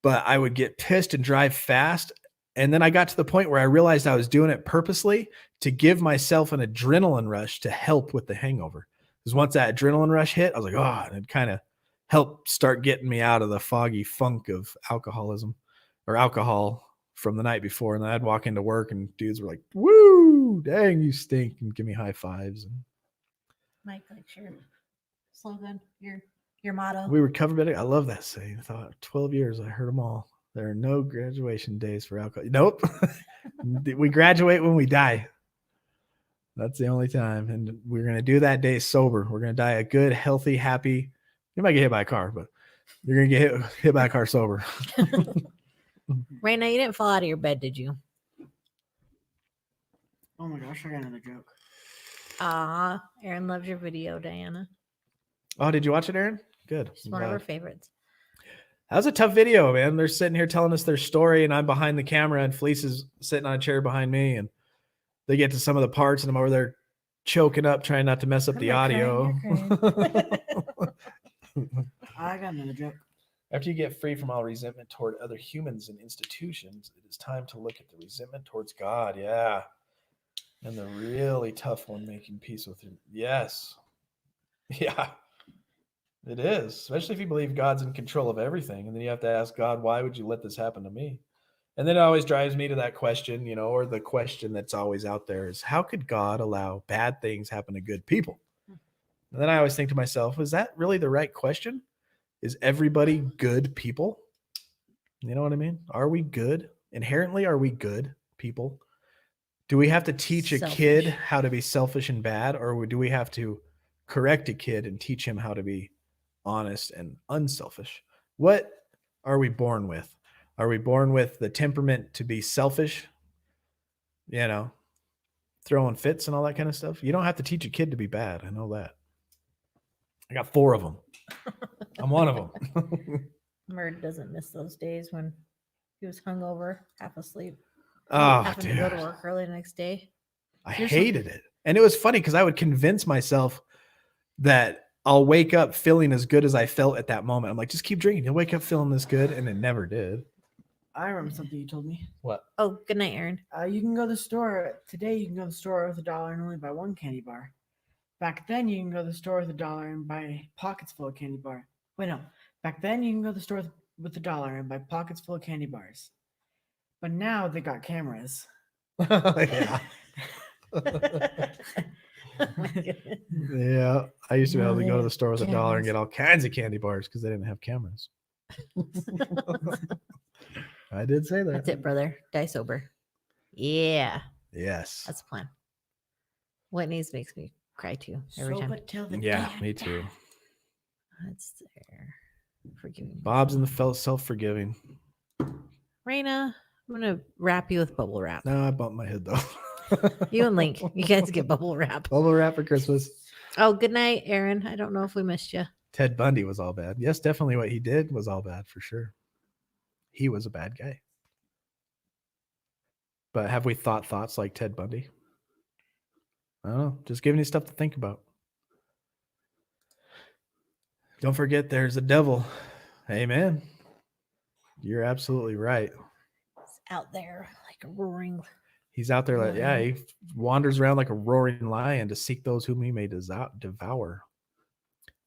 But I would get pissed and drive fast. And then I got to the point where I realized I was doing it purposely to give myself an adrenaline rush to help with the hangover. Because once that adrenaline rush hit, I was like, oh, and it kind of helped start getting me out of the foggy funk of alcoholism or alcohol from the night before. And then I'd walk into work and dudes were like, woo, dang, you stink, and give me high fives. And Mike, like your slogan, your motto. we recovered better. I love that saying. I thought 12 years, I heard them all. There are no graduation days for alcohol. Nope. We graduate when we die. That's the only time. And we're going to do that day sober. We're going to die a good, healthy, happy. You might get hit by a car, but you're going to get hit by a car sober. Raina, you didn't fall out of your bed, did you? Oh my gosh, I got another joke. Aaron loves your video, Diana. Oh, did you watch it, Aaron? Good. She's one of her favorites. That was a tough video, man. They're sitting here telling us their story, and I'm behind the camera, and Felice is sitting on a chair behind me, and they get to some of the parts, and I'm over there choking up, trying not to mess up the audio. I got another joke. After you get free from all resentment toward other humans and institutions, it is time to look at the resentment towards God. Yeah. And the really tough one, making peace with him. Yes. Yeah. It is, especially if you believe God's in control of everything. And then you have to ask God, why would you let this happen to me? And then it always drives me to that question, or the question that's always out there is, how could God allow bad things happen to good people? And then I always think to myself, is that really the right question? Is everybody good people? You know what I mean? Are we good? Inherently, are we good people? Do we have to teach a kid Selfish. how to be selfish and bad, or do we have to correct a kid and teach him how to be honest and unselfish? What are we born with? Are we born with the temperament to be selfish? You know, throwing fits and all that kind of stuff. You don't have to teach a kid to be bad. I know that. I got 4 of them. I'm one of them. Murd doesn't miss those days when he was hungover, half asleep, Oh, having dude. to go to work early the next day. I Here's hated it. And it was funny because I would convince myself that I'll wake up feeling as good as I felt at that moment. I'm like, just keep drinking. You'll wake up feeling this good. And it never did. I remember something you told me. What? Oh, good night, Aaron. You can go to the store today. You can go to the store with $1 and only buy 1 candy bar. Back then, you can go to the store with $1 and buy pockets full of candy bar. Wait, no. Back then, you can go to the store with $1 and buy pockets full of candy bars. But now they got cameras. Yeah. Oh my goodness. Yeah. I used to be Now able to they go to the have store with $1 and cameras. get all kinds of candy bars because they didn't have cameras. I did say that. That's it, brother. Die sober. Yeah, Yes. that's the plan. Whitney's makes me cry too every So, time. but till the Yeah, day I me die. too. That's there. Forgiving. Bob's in the self-forgiving. Raina, I'm gonna wrap you with bubble wrap. No, I bumped my head though. You and Link, you guys get bubble wrap. Bubble wrap for Christmas. Oh, good night, Aaron. I don't know if we missed you. Ted Bundy was all bad. Yes, definitely what he did was all bad for sure. He was a bad guy. But have we thought thoughts like Ted Bundy? I don't know. Just giving you stuff to think about. Don't forget there's a devil. Amen. You're absolutely right. It's out there like a roaring. He's out there like, yeah, he wanders around like a roaring lion to seek those whom he may devour.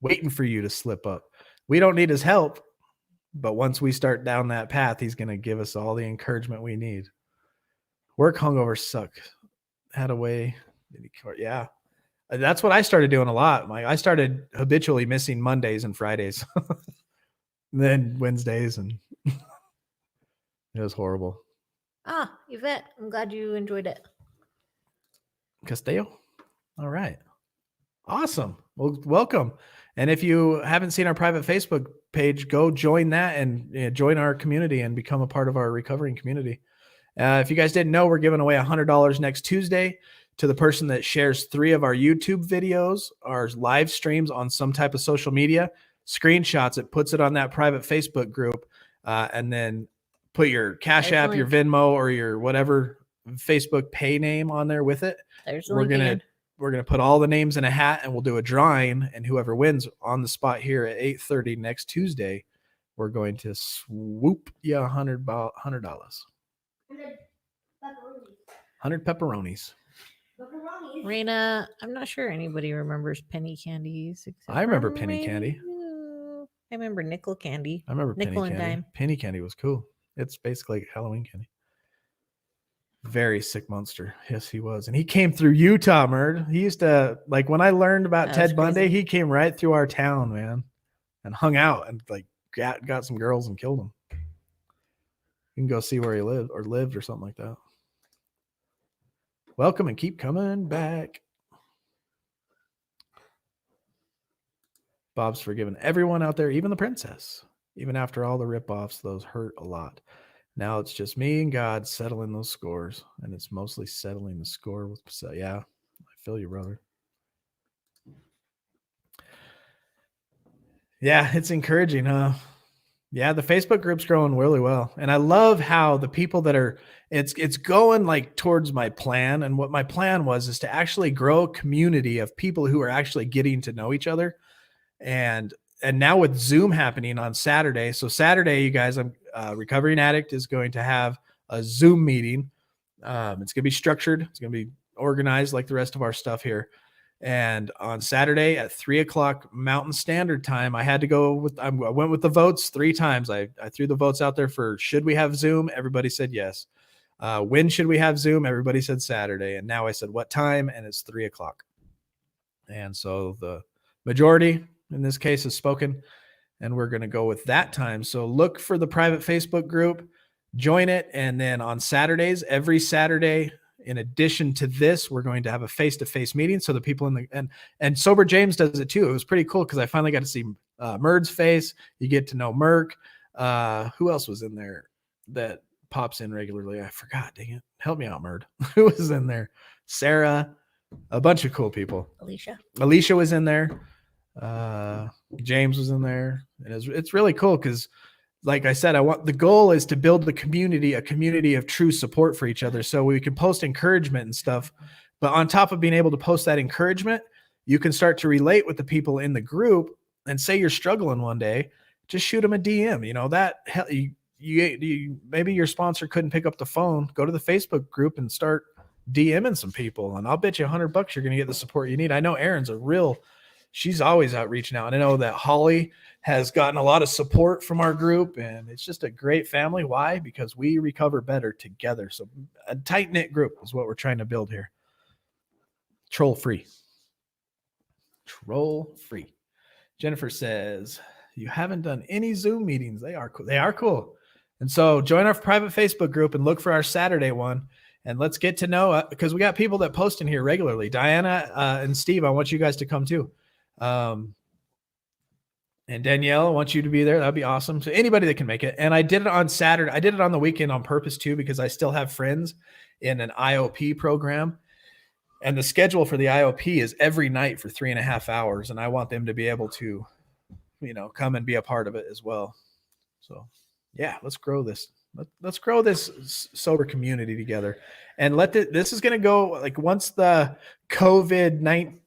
Waiting for you to slip up. We don't need his help, but once we start down that path, he's going to give us all the encouragement we need. Work hungovers suck. Had a way. Yeah. That's what I started doing a lot. I started habitually missing Mondays and Fridays. Then Wednesdays, and it was horrible. Ah, Yvette, I'm glad you enjoyed it. Castillo. All right. Awesome. Well, welcome. And if you haven't seen our private Facebook page, go join that and join our community and become a part of our recovering community. If you guys didn't know, we're giving away $100 next Tuesday to the person that shares 3 of our YouTube videos, our live streams on some type of social media, screenshots it, puts it on that private Facebook group, and then put your Cash There's App, the your link. Venmo, or your whatever Facebook pay name on there with it. There's the We're link gonna again. we're gonna put all the names in a hat and we'll do a drawing, and whoever wins on the spot here at 8:30 next Tuesday, we're going to swoop you $100. 100 pepperonis. Raina, I'm not sure anybody remembers penny candies. except I remember for penny maybe candy. you. I remember nickel candy. I remember Nickel penny and candy. dime. Penny candy was cool. It's basically like Halloween candy. Very sick monster. Yes, he was. And he came through Utah, Murd. He used to, like, when I learned about That Ted was Bundy, crazy. he came right through our town, man, and hung out and like got some girls and killed them. You can go see where he lived or something like that. Welcome and keep coming back. Bob's forgiven everyone out there, even the princess. Even after all the ripoffs, those hurt a lot. Now it's just me and God settling those scores, and it's mostly settling the score with. So yeah, I feel you, brother. Yeah, it's encouraging, huh? Yeah, the Facebook group's growing really well, and I love how the people that are it's going like towards my plan. And what my plan was is to actually grow a community of people who are actually getting to know each other. And now with Zoom happening on Saturday, so Saturday, you guys, I'm Recovering Addict is going to have a Zoom meeting. It's going to be structured. It's going to be organized like the rest of our stuff here. And on Saturday at 3:00 Mountain Standard Time, I had to go with, I went with the votes 3 times. I threw the votes out there for, should we have Zoom? Everybody said yes. When should we have Zoom? Everybody said Saturday. And now I said, what time? And it's 3:00. And so majority in this case has spoken, and we're going to go with that time. So look for the private Facebook group, join it, and then on Saturdays, every Saturday, in addition to this, we're going to have a face-to-face meeting. So the people in the and Sober James does it too. It was pretty cool because I finally got to see Murd's face. You get to know Merc. Who else was in there that pops in regularly? I forgot. Dang it! Help me out, Murd. Who was in there? Sarah. A bunch of cool people. Alicia was in there. James was in there. And it's really cool because, like I said, the goal is to build a community of true support for each other. So we can post encouragement and stuff. But on top of being able to post that encouragement, you can start to relate with the people in the group and say you're struggling one day, just shoot them a DM. You know, that you maybe your sponsor couldn't pick up the phone, go to the Facebook group and start DMing some people. And I'll bet you $100 you're going to get the support you need. I know Erin's she's always out reaching out. And I know that Holly has gotten a lot of support from our group, and it's just a great family. Why? Because we recover better together. So a tight-knit group is what we're trying to build here. Troll free. Jennifer says, you haven't done any Zoom meetings. They are cool. They are cool. And so join our private Facebook group and look for our Saturday one. And let's get to know, because we got people that post in here regularly. Diana and Steve, I want you guys to come too. And Danielle, I want you to be there. That'd be awesome. So anybody that can make it. And I did it on Saturday. I did it on the weekend on purpose too, because I still have friends in an IOP program. And the schedule for the IOP is every night for 3.5 hours. And I want them to be able to, come and be a part of it as well. So yeah, let's grow this. Let's grow this sober community together, and this is going to go, like, once the COVID-19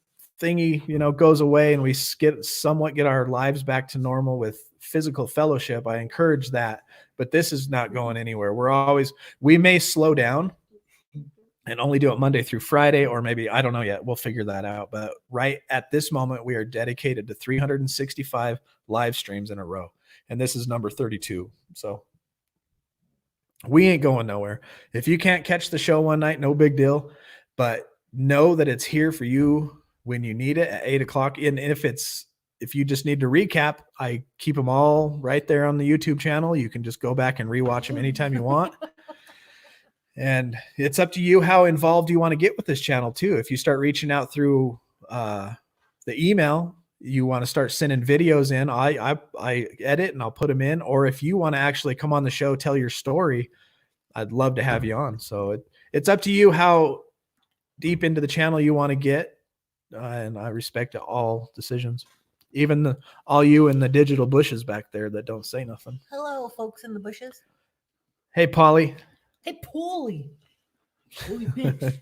thingy, goes away and we get our lives back to normal with physical fellowship. I encourage that, but this is not going anywhere. We may slow down and only do it Monday through Friday, or maybe, I don't know yet. We'll figure that out. But right at this moment, we are dedicated to 365 live streams in a row. And this is number 32. So we ain't going nowhere. If you can't catch the show one night, no big deal, but know that it's here for you when you need it at 8:00. And if you just need to recap, I keep them all right there on the YouTube channel. You can just go back and rewatch them anytime you want. And it's up to you how involved you want to get with this channel too. If you start reaching out through the email, you want to start sending videos in, I edit and I'll put them in. Or if you want to actually come on the show, tell your story, I'd love to have you on. So it's up to you how deep into the channel you want to get. And I respect all decisions, even all you in the digital bushes back there that don't say nothing. Hello, folks in the bushes. Hey, Polly. Hey, Paulie. Holy bitch.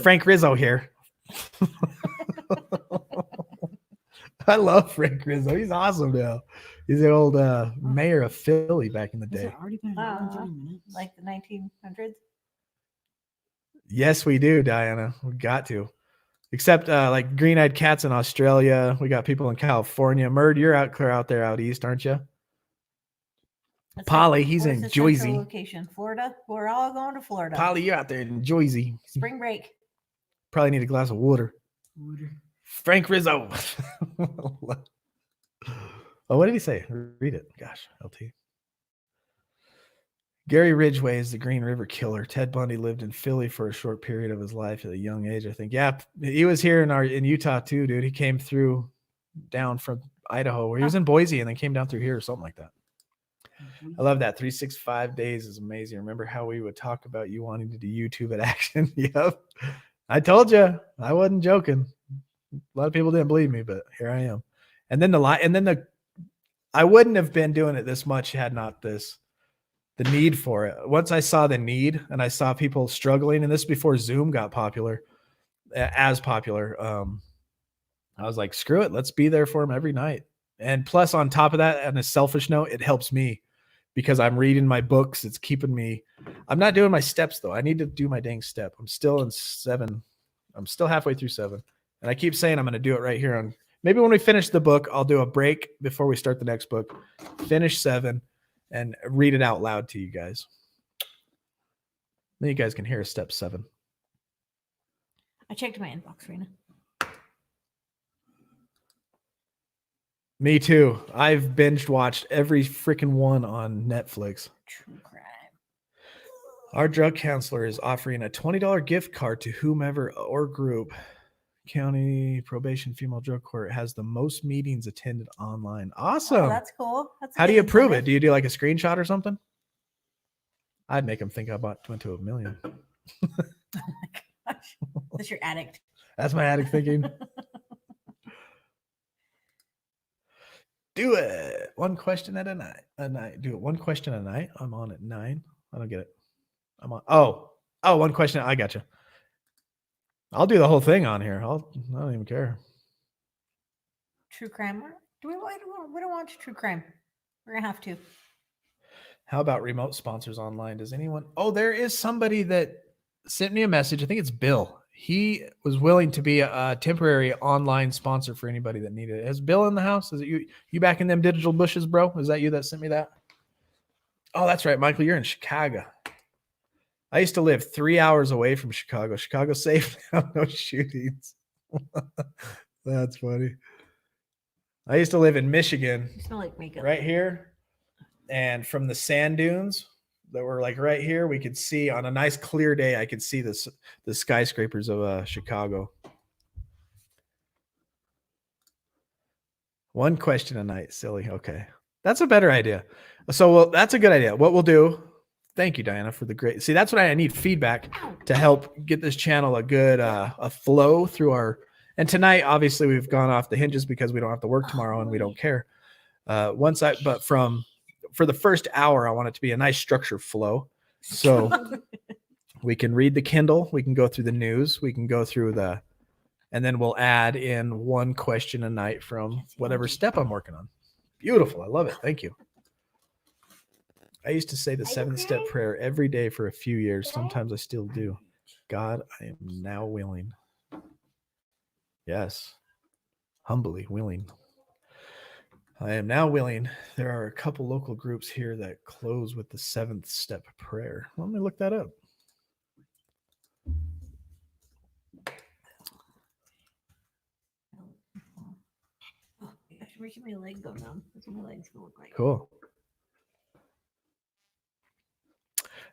Frank Rizzo here. I love Frank Rizzo. He's awesome now. He's the old mayor of Philly back in the Has day. it already been 30 minutes? Like the 1900s? Yes, we do, Diana. We got to. Except like green-eyed cats in Australia. We got people in California. Murd, you're clear out there out east, aren't you? Polly, he's in Jersey. Location, Florida. We're all going to Florida. Polly, you're out there in Jersey. Spring break. Probably need a glass of water. Frank Rizzo. Oh, what did he say? Read it. Gosh, LT. Gary Ridgway is the Green River Killer. Ted Bundy lived in Philly for a short period of his life at a young age, I think. Yeah, he was here in Utah too, dude. He came through down from Idaho, where he was in Boise and then came down through here or something like that. I love that. 365 days is amazing. Remember how we would talk about you wanting to do YouTube at Action? Yep. I told you. I wasn't joking. A lot of people didn't believe me, but here I am. And then I wouldn't have been doing it this much had not the need for it. Once I saw the need and I saw people struggling, and this before Zoom got as popular, I was like, screw it. Let's be there for them every night. And plus, on top of that, on a selfish note, it helps me because I'm reading my books. It's keeping me. I'm not doing my steps, though. I need to do my dang step. I'm still in 7. I'm still halfway through 7. And I keep saying I'm going to do it right here on. Maybe when we finish the book, I'll do a break before we start the next book, finish 7, and read it out loud to you guys. Then you guys can hear step 7. I checked my inbox, Rena. Me too. I've binged watched every freaking one on Netflix. True crime. Our drug counselor is offering a $20 gift card to whomever or group. County probation female drug court has the most meetings attended online. Awesome. Oh, that's cool. That's a How do good you approve it? incentive. Do you do like a screenshot or something? I'd make them think I went to $1 million. Gosh, that's your addict. That's my addict thinking. Do it. One question at a night. Do it one question a night. I'm on at 9. I don't get it. I'm on. Oh, one question. I got you. I'll do the whole thing on here. I don't even care. True crime. We don't watch true crime. We're gonna have to. How about remote sponsors online? Does anyone? Oh, there is somebody that sent me a message. I think it's Bill. He was willing to be a temporary online sponsor for anybody that needed it. Is Bill in the house? Is it you? You back in them digital bushes, bro? Is that you that sent me that? Oh, that's right, Michael. You're in Chicago. I used to live 3 hours away from Chicago. Chicago's safe now, no shootings. That's funny. I used to live in Michigan, You smell like makeup. right here. And from the sand dunes that were like right here, we could see on a nice clear day, I could see the skyscrapers of Chicago. One question a night. Silly. Okay. That's a better idea. So, well, that's a good idea. What we'll do. Thank you, Diana, for the great. See, that's what I need feedback to help get this channel a good a flow through our. And tonight, obviously, we've gone off the hinges because we don't have to work tomorrow and we don't care. But for the first hour, I want it to be a nice structured flow. So we can read the Kindle, we can go through the news, we can go through and then we'll add in one question a night from whatever step I'm working on. Beautiful. I love it. Thank you. I used to say the 7-step prayer every day for a few years. Sometimes I still do. God, I am now willing. Yes. Humbly willing. I am now willing. There are a couple local groups here that close with the 7th step prayer. Let me look that up. Oh, gosh, making my leg go numb. That's what my legs gonna look like. Cool.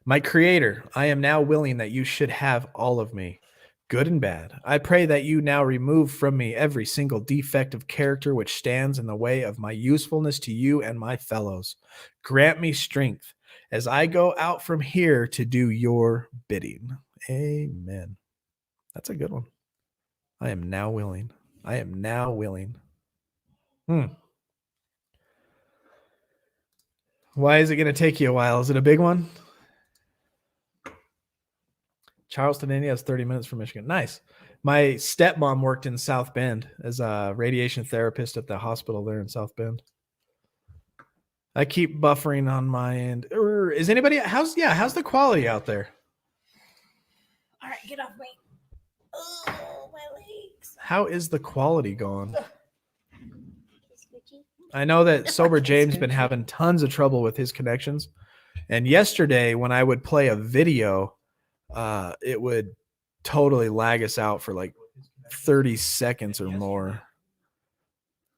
My creator, I am now willing that you should have all of me, good and bad. I pray that you now remove from me every single defect of character which stands in the way of my usefulness to you and my fellows. Grant me strength as I go out from here to do your bidding. Amen. That's a good one. I am now willing. I am now willing. Why is it going to take you a while? Is it a big one? Charleston, Indiana is 30 minutes from Michigan. Nice. My stepmom worked in South Bend as a radiation therapist at the hospital there in South Bend. I keep buffering on my end. Is anybody how's the quality out there? All right, get off me. Oh, my legs. How is the quality going? I know that Sober James been having tons of trouble with his connections. And yesterday when I would play a video, it would totally lag us out for like 30 seconds or more.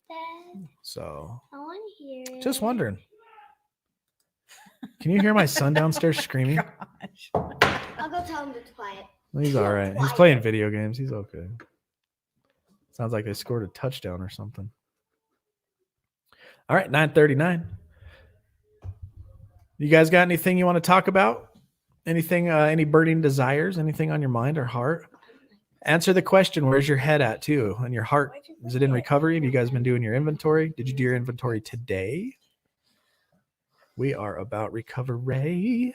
Dad, So I want to hear it. just wondering. Can you hear my son downstairs screaming? Gosh. I'll go tell him to quiet. He's all right. He's playing video games. He's okay. Sounds like they scored a touchdown or something. All right, 9:39. You guys got anything you want to talk about? Anything, any burning desires? Anything on your mind or heart? Answer the question. Where's your head at too? And your heart? Is it in recovery? Have you guys been doing your inventory? Did you do your inventory today? We are about recovery.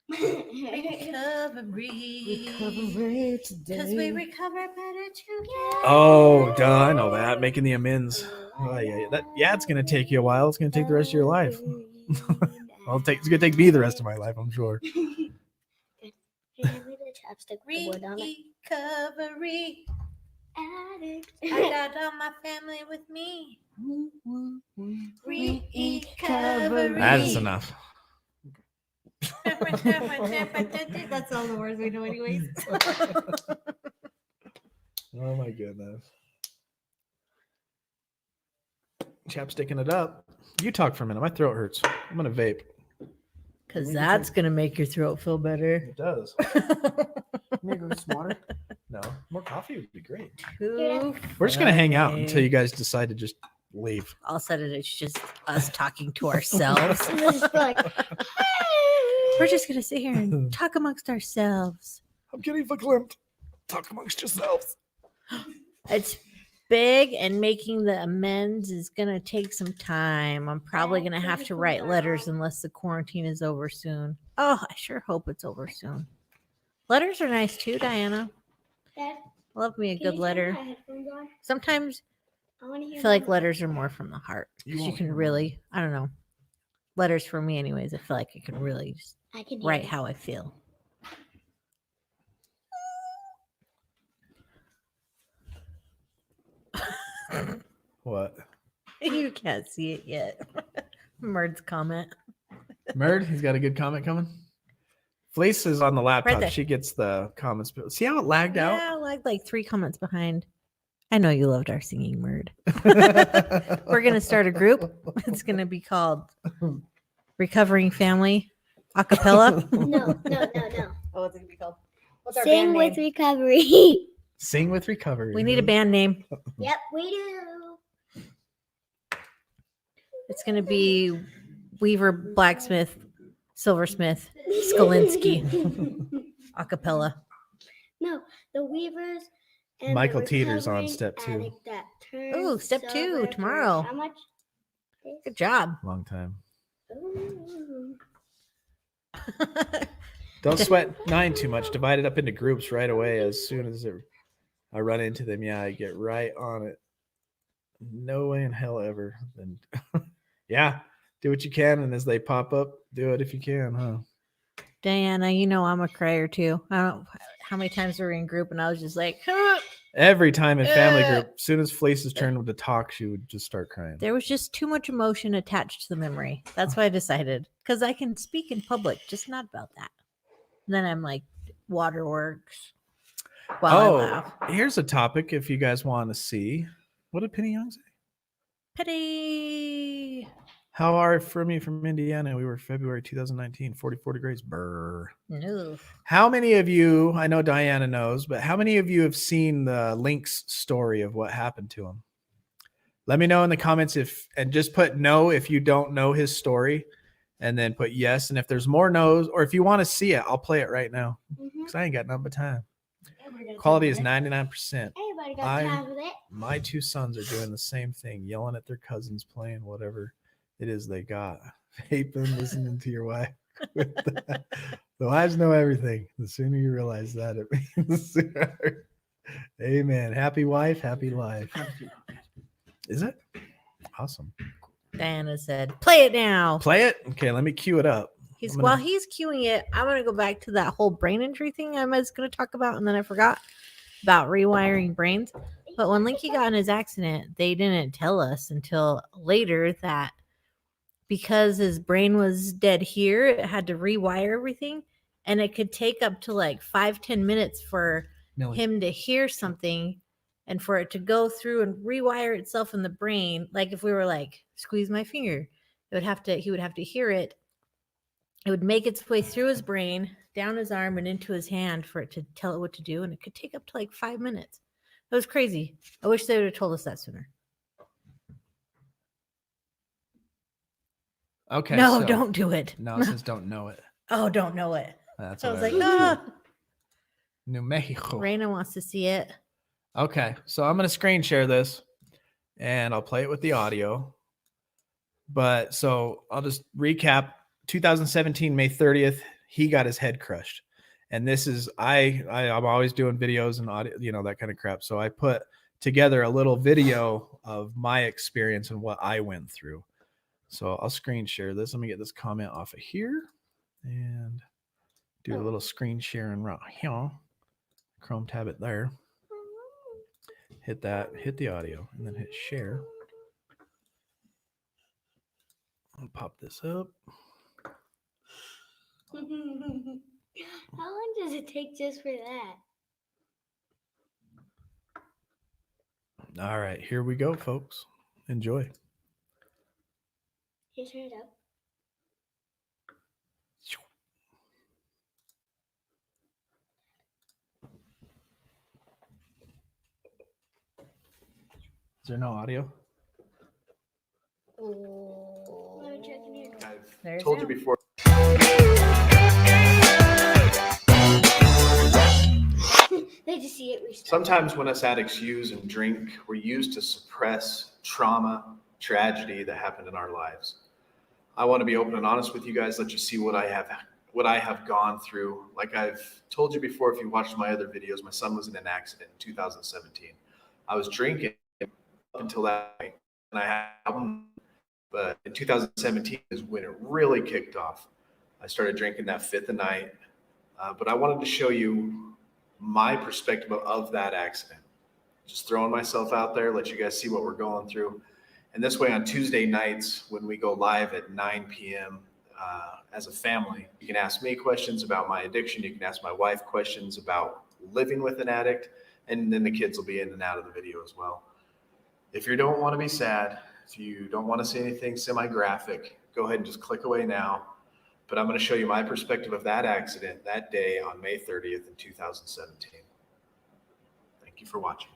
Recovery. Because we recover better together. Oh, duh. I know that. Making the amends. Oh, yeah. It's going to take you a while. It's going to take the rest of your life. It's going to take me the rest of my life, I'm sure. Recovery. Addict. I got all my family with me. Recovery. That is enough. That's all the words we know anyways. Oh my goodness. chapsticking it up. You talk for a minute. My throat hurts. I'm gonna vape. Because that's going to make your throat feel better. It does. Need to go get some water. No, more coffee would be great. Too We're just gonna hang out until funny. you guys decide to just leave. All of a sudden, it's just us talking to ourselves. Just like, We're just going to sit here and talk amongst ourselves. I'm getting verklempt. Talk amongst yourselves. It's big, and making the amends is going to take some time. I'm probably going to have to write letters unless the quarantine is over soon. Oh, I sure hope it's over soon. Letters are nice too, Diana. Dad, Love me a can good you turn letter. my headphones on? Sometimes I want to I hear. feel like Mama. letters are more from the heart. You Because you won't can hear really, I don't know. Letters for me, anyways, I feel like I can really just I can hear write it. how I feel. What? You can't see it yet. Murd's comment. Murd, he's got a good comment coming. Fleece is on the laptop. there. She gets the comments. See how it lagged out? Yeah, like 3 comments behind. I know you loved our singing, Murd. We're going to start a group. It's going to be called Recovering Family Acapella. No. Oh, what's it going to be called? Sing with recovery. Sing with recovery. We need a band name. Yep, we do. It's going to be Weaver, Blacksmith, Silversmith, Skalinsky, Acapella. No, the Weavers. And Michael the Teeter's on recovering step 2. addict that turns Ooh, step 2 sober for tomorrow. How much? Good job. Long time. Ooh. Don't sweat 9 too much. Divide it up into groups right away. As soon as I run into them, yeah, I get right on it. No way in hell ever. And yeah, do what you can, and as they pop up, do it if you can, huh? Diana, you know I'm a crier too. I don't know how many times we were in group and I was just like, huh. Every time in family group, as soon as Fleece's turn to talk, she would just start crying. There was just too much emotion attached to the memory. That's why I decided. Because I can speak in public, just not about that. And then I'm like, waterworks. While I laugh. Here's a topic if you guys want to see. What did Penny Young say? Pity. How are from you from Indiana? We were February 2019, 44 degrees. Brr. No. How many of you, I know Diana knows, but how many of you have seen the Link's story of what happened to him? Let me know in the comments and just put no if you don't know his story, and then put yes. And if there's more no's, or if you want to see it, I'll play it right now because I ain't got nothing but time. Quality is 99%. Everybody got time with it. My 2 sons are doing the same thing, yelling at their cousins, playing whatever it is they got. Vaping, listening to your wife. The wives know everything. The sooner you realize that, it means the sooner. Amen. Happy wife, happy life. Is it? Awesome. Diana said, play it now. Play it? Okay, let me cue it up. While he's cueing it, I'm going to go back to that whole brain injury thing I was going to talk about. And then I forgot about rewiring brains. But when Linky got in his accident, they didn't tell us until later that because his brain was dead here, it had to rewire everything. And it could take up to like 5-10 minutes for him to hear something and for it to go through and rewire itself in the brain. Like if we were like, squeeze my finger, he would have to hear it. It would make its way through his brain, down his arm, and into his hand for it to tell it what to do. And it could take up to like 5 minutes. It was crazy. I wish they would have told us that sooner. Okay. No, don't do it. No, it says don't know it. Oh, don't know it. That's I what was like, ah. New Mexico. Raina wants to see it. Okay, so I'm going to screen share this and I'll play it with the audio. But so I'll just recap 2017, May 30th, he got his head crushed. And this is, I'm always doing videos and audio, you know, that kind of crap. So I put together a little video of my experience and what I went through. So I'll screen share this. Let me get this comment off of here and do a little screen sharing right here. Chrome tab it there. Hit that, hit the audio, and then hit share. I'll pop this up. How long does it take just for that? All right, here we go, folks. Enjoy. Can you turn it up? Is there no audio? Let me check in here. I've There's told you sound. before. They just see it restart. Sometimes when us addicts use and drink, we're used to suppress trauma, tragedy that happened in our lives. I want to be open and honest with you guys, let you see what I have gone through. Like I've told you before, if you watched my other videos, my son was in an accident in 2017. I was drinking up until that point, and I had a problem, but in 2017 is when it really kicked off. I started drinking that fifth a night, but I wanted to show you my perspective of that accident. Just throwing myself out there, let you guys see what we're going through. And this way on Tuesday nights, when we go live at 9 p.m. As a family, you can ask me questions about my addiction. You can ask my wife questions about living with an addict, and then the kids will be in and out of the video as well. If you don't want to be sad, if you don't want to see anything semi-graphic, go ahead and just click away now. But I'm going to show you my perspective of that accident that day on May 30th in 2017. Thank you for watching.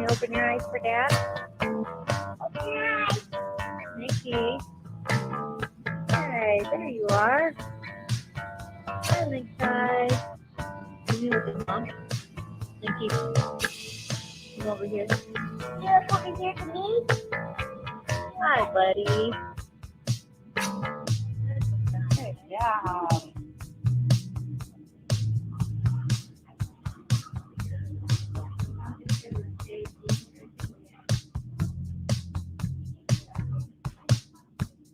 you open your eyes for Dad? Nikki. Hi, there you are. Hi, Link Hi. Can you look at Mom? Nikki. Come over here. You look over here to me? Hi, buddy. Good job.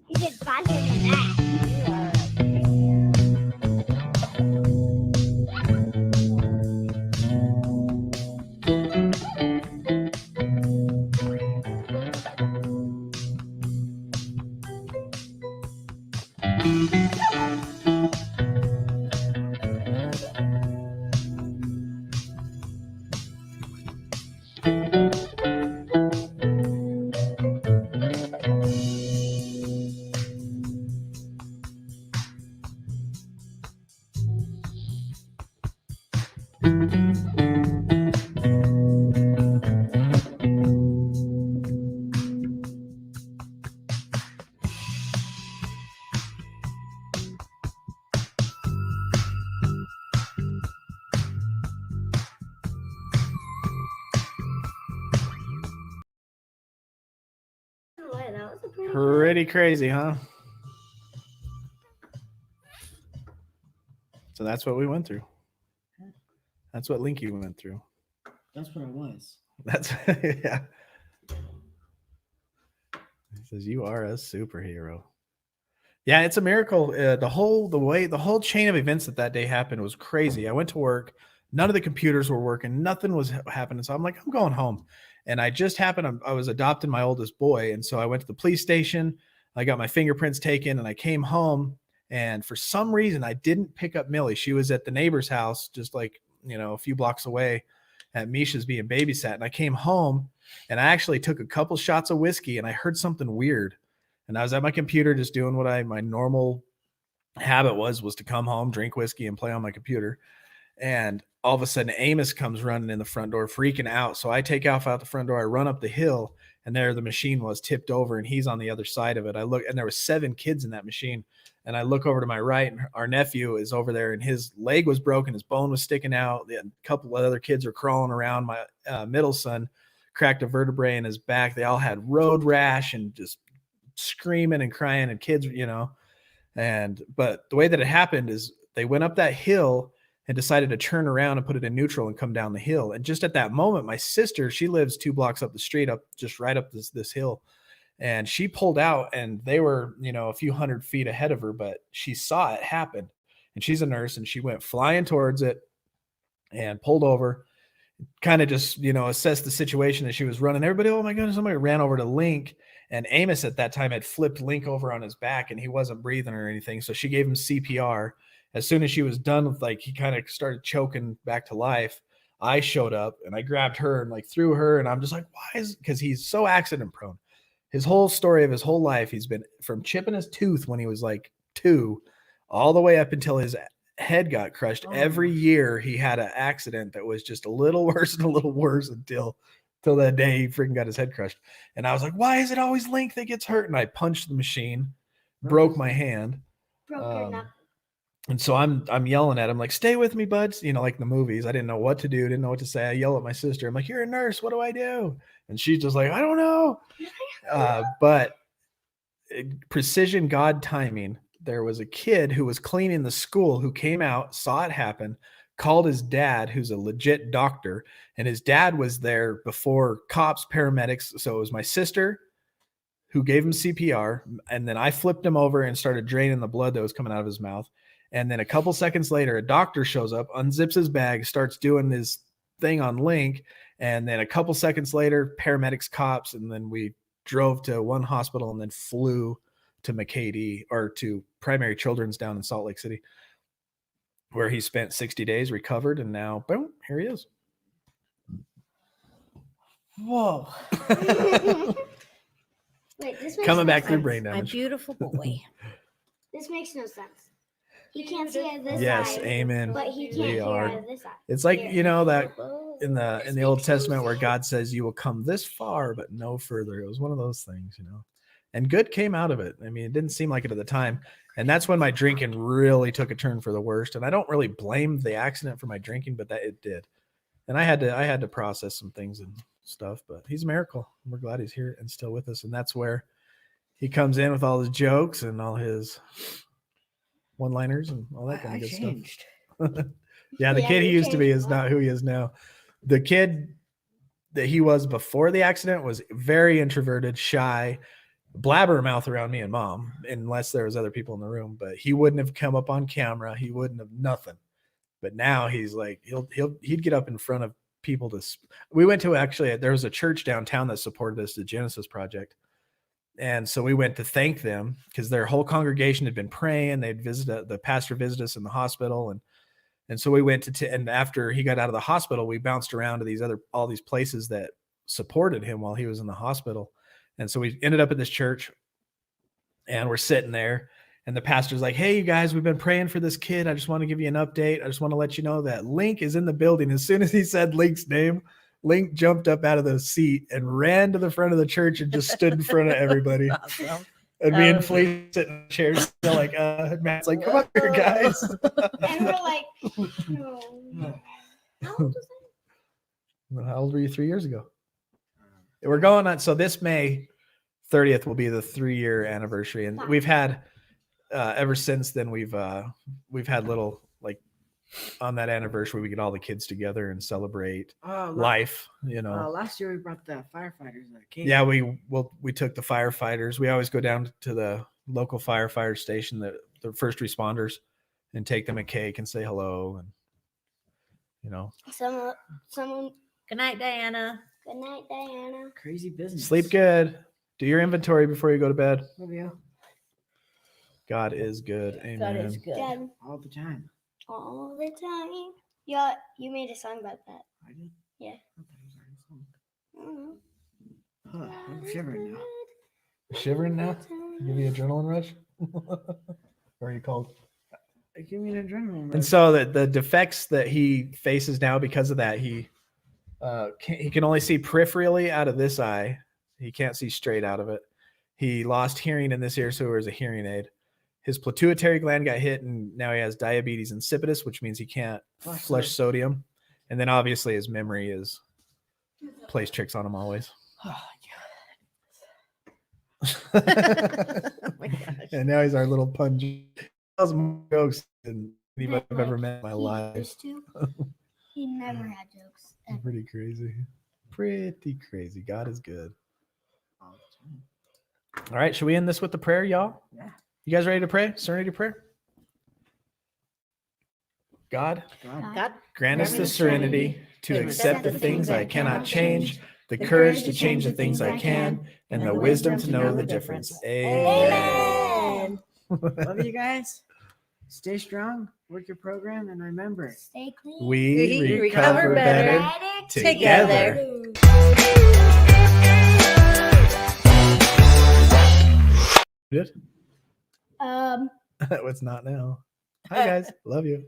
You did better than that. That was a pretty Pretty crazy, huh? So that's what we went through. That's what Linky went through. That's what it was. That's yeah. He says you are a superhero. Yeah, it's a miracle. The whole chain of events that day happened was crazy. I went to work. None of the computers were working. Nothing was happening. So I'm like, I'm going home. And I was adopting my oldest boy. And so I went to the police station. I got my fingerprints taken and I came home. And for some reason, I didn't pick up Millie. She was at the neighbor's house, just like, a few blocks away at Misha's being babysat. And I came home and I actually took a couple shots of whiskey and I heard something weird. And I was at my computer just doing what my normal habit was to come home, drink whiskey, and play on my computer. And all of a sudden, Amos comes running in the front door, freaking out. So I take off out the front door. I run up the hill, and there the machine was tipped over, and he's on the other side of it. I look, and there were 7 kids in that machine. And I look over to my right, and our nephew is over there, and his leg was broken. His bone was sticking out. A couple of other kids are crawling around. My middle son cracked a vertebrae in his back. They all had road rash and just screaming and crying, and kids, but the way that it happened is they went up that hill and decided to turn around and put it in neutral and come down the hill. And just at that moment, my sister, she lives 2 blocks up the street, just right up this hill. And she pulled out and they were, a few hundred feet ahead of her, but she saw it happen. And she's a nurse and she went flying towards it and pulled over, kind of just, assessed the situation as she was running. Everybody, oh my goodness, somebody ran over to Link. And Amos at that time had flipped Link over on his back and he wasn't breathing or anything. So she gave him CPR. As soon as she was done with, he kind of started choking back to life, I showed up and I grabbed her and threw her. And I'm just like, because he's so accident prone. His whole story of his whole life, he's been from chipping his tooth when he was 2 all the way up until his head got crushed. Oh. Every year he had an accident that was just a little worse and a little worse until that day he freaking got his head crushed. And I was like, why is it always Link that gets hurt? And I punched the machine, broke my hand. broke your knuckle. And so I'm yelling at him like, stay with me, buds. Like in the movies, I didn't know what to do. Didn't know what to say. I yell at my sister. I'm like, you're a nurse. What do I do? And she's just like, I don't know. But precision God timing. There was a kid who was cleaning the school who came out, saw it happen, called his dad, who's a legit doctor. And his dad was there before cops, paramedics. So it was my sister who gave him CPR. And then I flipped him over and started draining the blood that was coming out of his mouth. And then a couple seconds later, a doctor shows up, unzips his bag, starts doing his thing on Link. And then a couple seconds later, paramedics, cops, and then we drove to one hospital and then flew to McCady or to Primary Children's down in Salt Lake City, where he spent 60 days, recovered, and now, boom, here he is. Whoa. Wait, this makes Coming no back through sense. brain My damage. beautiful boy. This makes no sense. He can't see out of this Yes, eye, amen. but he can't We hear are. out of this eye. It's like, Here. that in This the Old makes no Testament where sense. God says you will come this far, but no further. It was one of those things, and good came out of it. I mean, it didn't seem like it at the time. And that's when my drinking really took a turn for the worst. And I don't really blame the accident for my drinking, but that it did. And I had to process some things and stuff, but he's a miracle. We're glad he's here and still with us. And that's where he comes in with all his jokes and all his one-liners and all that kind I of good changed. stuff. Yeah, the Yeah, kid he you used to be changed is a lot. not who he is now. The kid that he was before the accident was very introverted, shy, blabbermouth around me and mom, unless there was other people in the room. But he wouldn't have come up on camera. He wouldn't have nothing. But now he's like he'd get up in front of people to. We went to there was a church downtown that supported us, the Genesis Project. And so we went to thank them because their whole congregation had been praying. They'd visited, the pastor visited us in the hospital. And so we went and after he got out of the hospital, we bounced around to all these places that supported him while he was in the hospital. And so we ended up at this church and we're sitting there And the pastor's like, hey, you guys, we've been praying for this kid. I just want to give you an update. I just want to let you know that Link is in the building. As soon as he said Link's name, Link jumped up out of the seat and ran to the front of the church and just stood in front of everybody. Awesome. And me and Flea sitting in chairs, still like, Matt's like, come up here, guys. And we're like, no. How old was I? How old were you 3 years ago? We're going on. So this May 30th will be the 3-year anniversary. And we've had, ever since then, we've had little, like, on that anniversary, we get all the kids together and celebrate life, you know. Last year we brought the firefighters that came. Yeah, we took the firefighters. We always go down to the local firefighter station, the first responders, and take them a cake and say hello, and you know. Someone. Good night, Diana. Good night, Diana. Crazy business. Sleep good. Do your inventory before you go to bed. Love you. God is good. Amen. God is good. Dad, All the time. all the time. Yeah, you made a song about that. I did. Yeah. I thought it was already a song. Mhm. Huh, I'm shivering now. Shivering now? Give you adrenaline rush? Or are you cold? Give me an adrenaline rush. And so the defects that he faces now because of that, he can only see peripherally out of this eye. He can't see straight out of it. He lost hearing in this ear, so he wears a hearing aid. His pituitary gland got hit, and now he has diabetes insipidus, which means he can't flush sodium. And then obviously his memory plays tricks on him always. Oh, Oh my gosh. And now he's our little pun. He tells more jokes than anybody I've ever met in my life. Used to. He never had jokes. Ever. Pretty crazy. Pretty crazy. God is good. all the time. All right, should we end this with the prayer, y'all? Yeah. You guys ready to pray? Serenity prayer? God, God, grant us the serenity to accept the things I cannot change, the courage to change the things I can, and the wisdom to know the difference. Amen. Love you guys. Stay strong. Work your program, and remember. Stay clean. We recover recover better better together. Good? Um. It's not now. Hi, guys. Love you.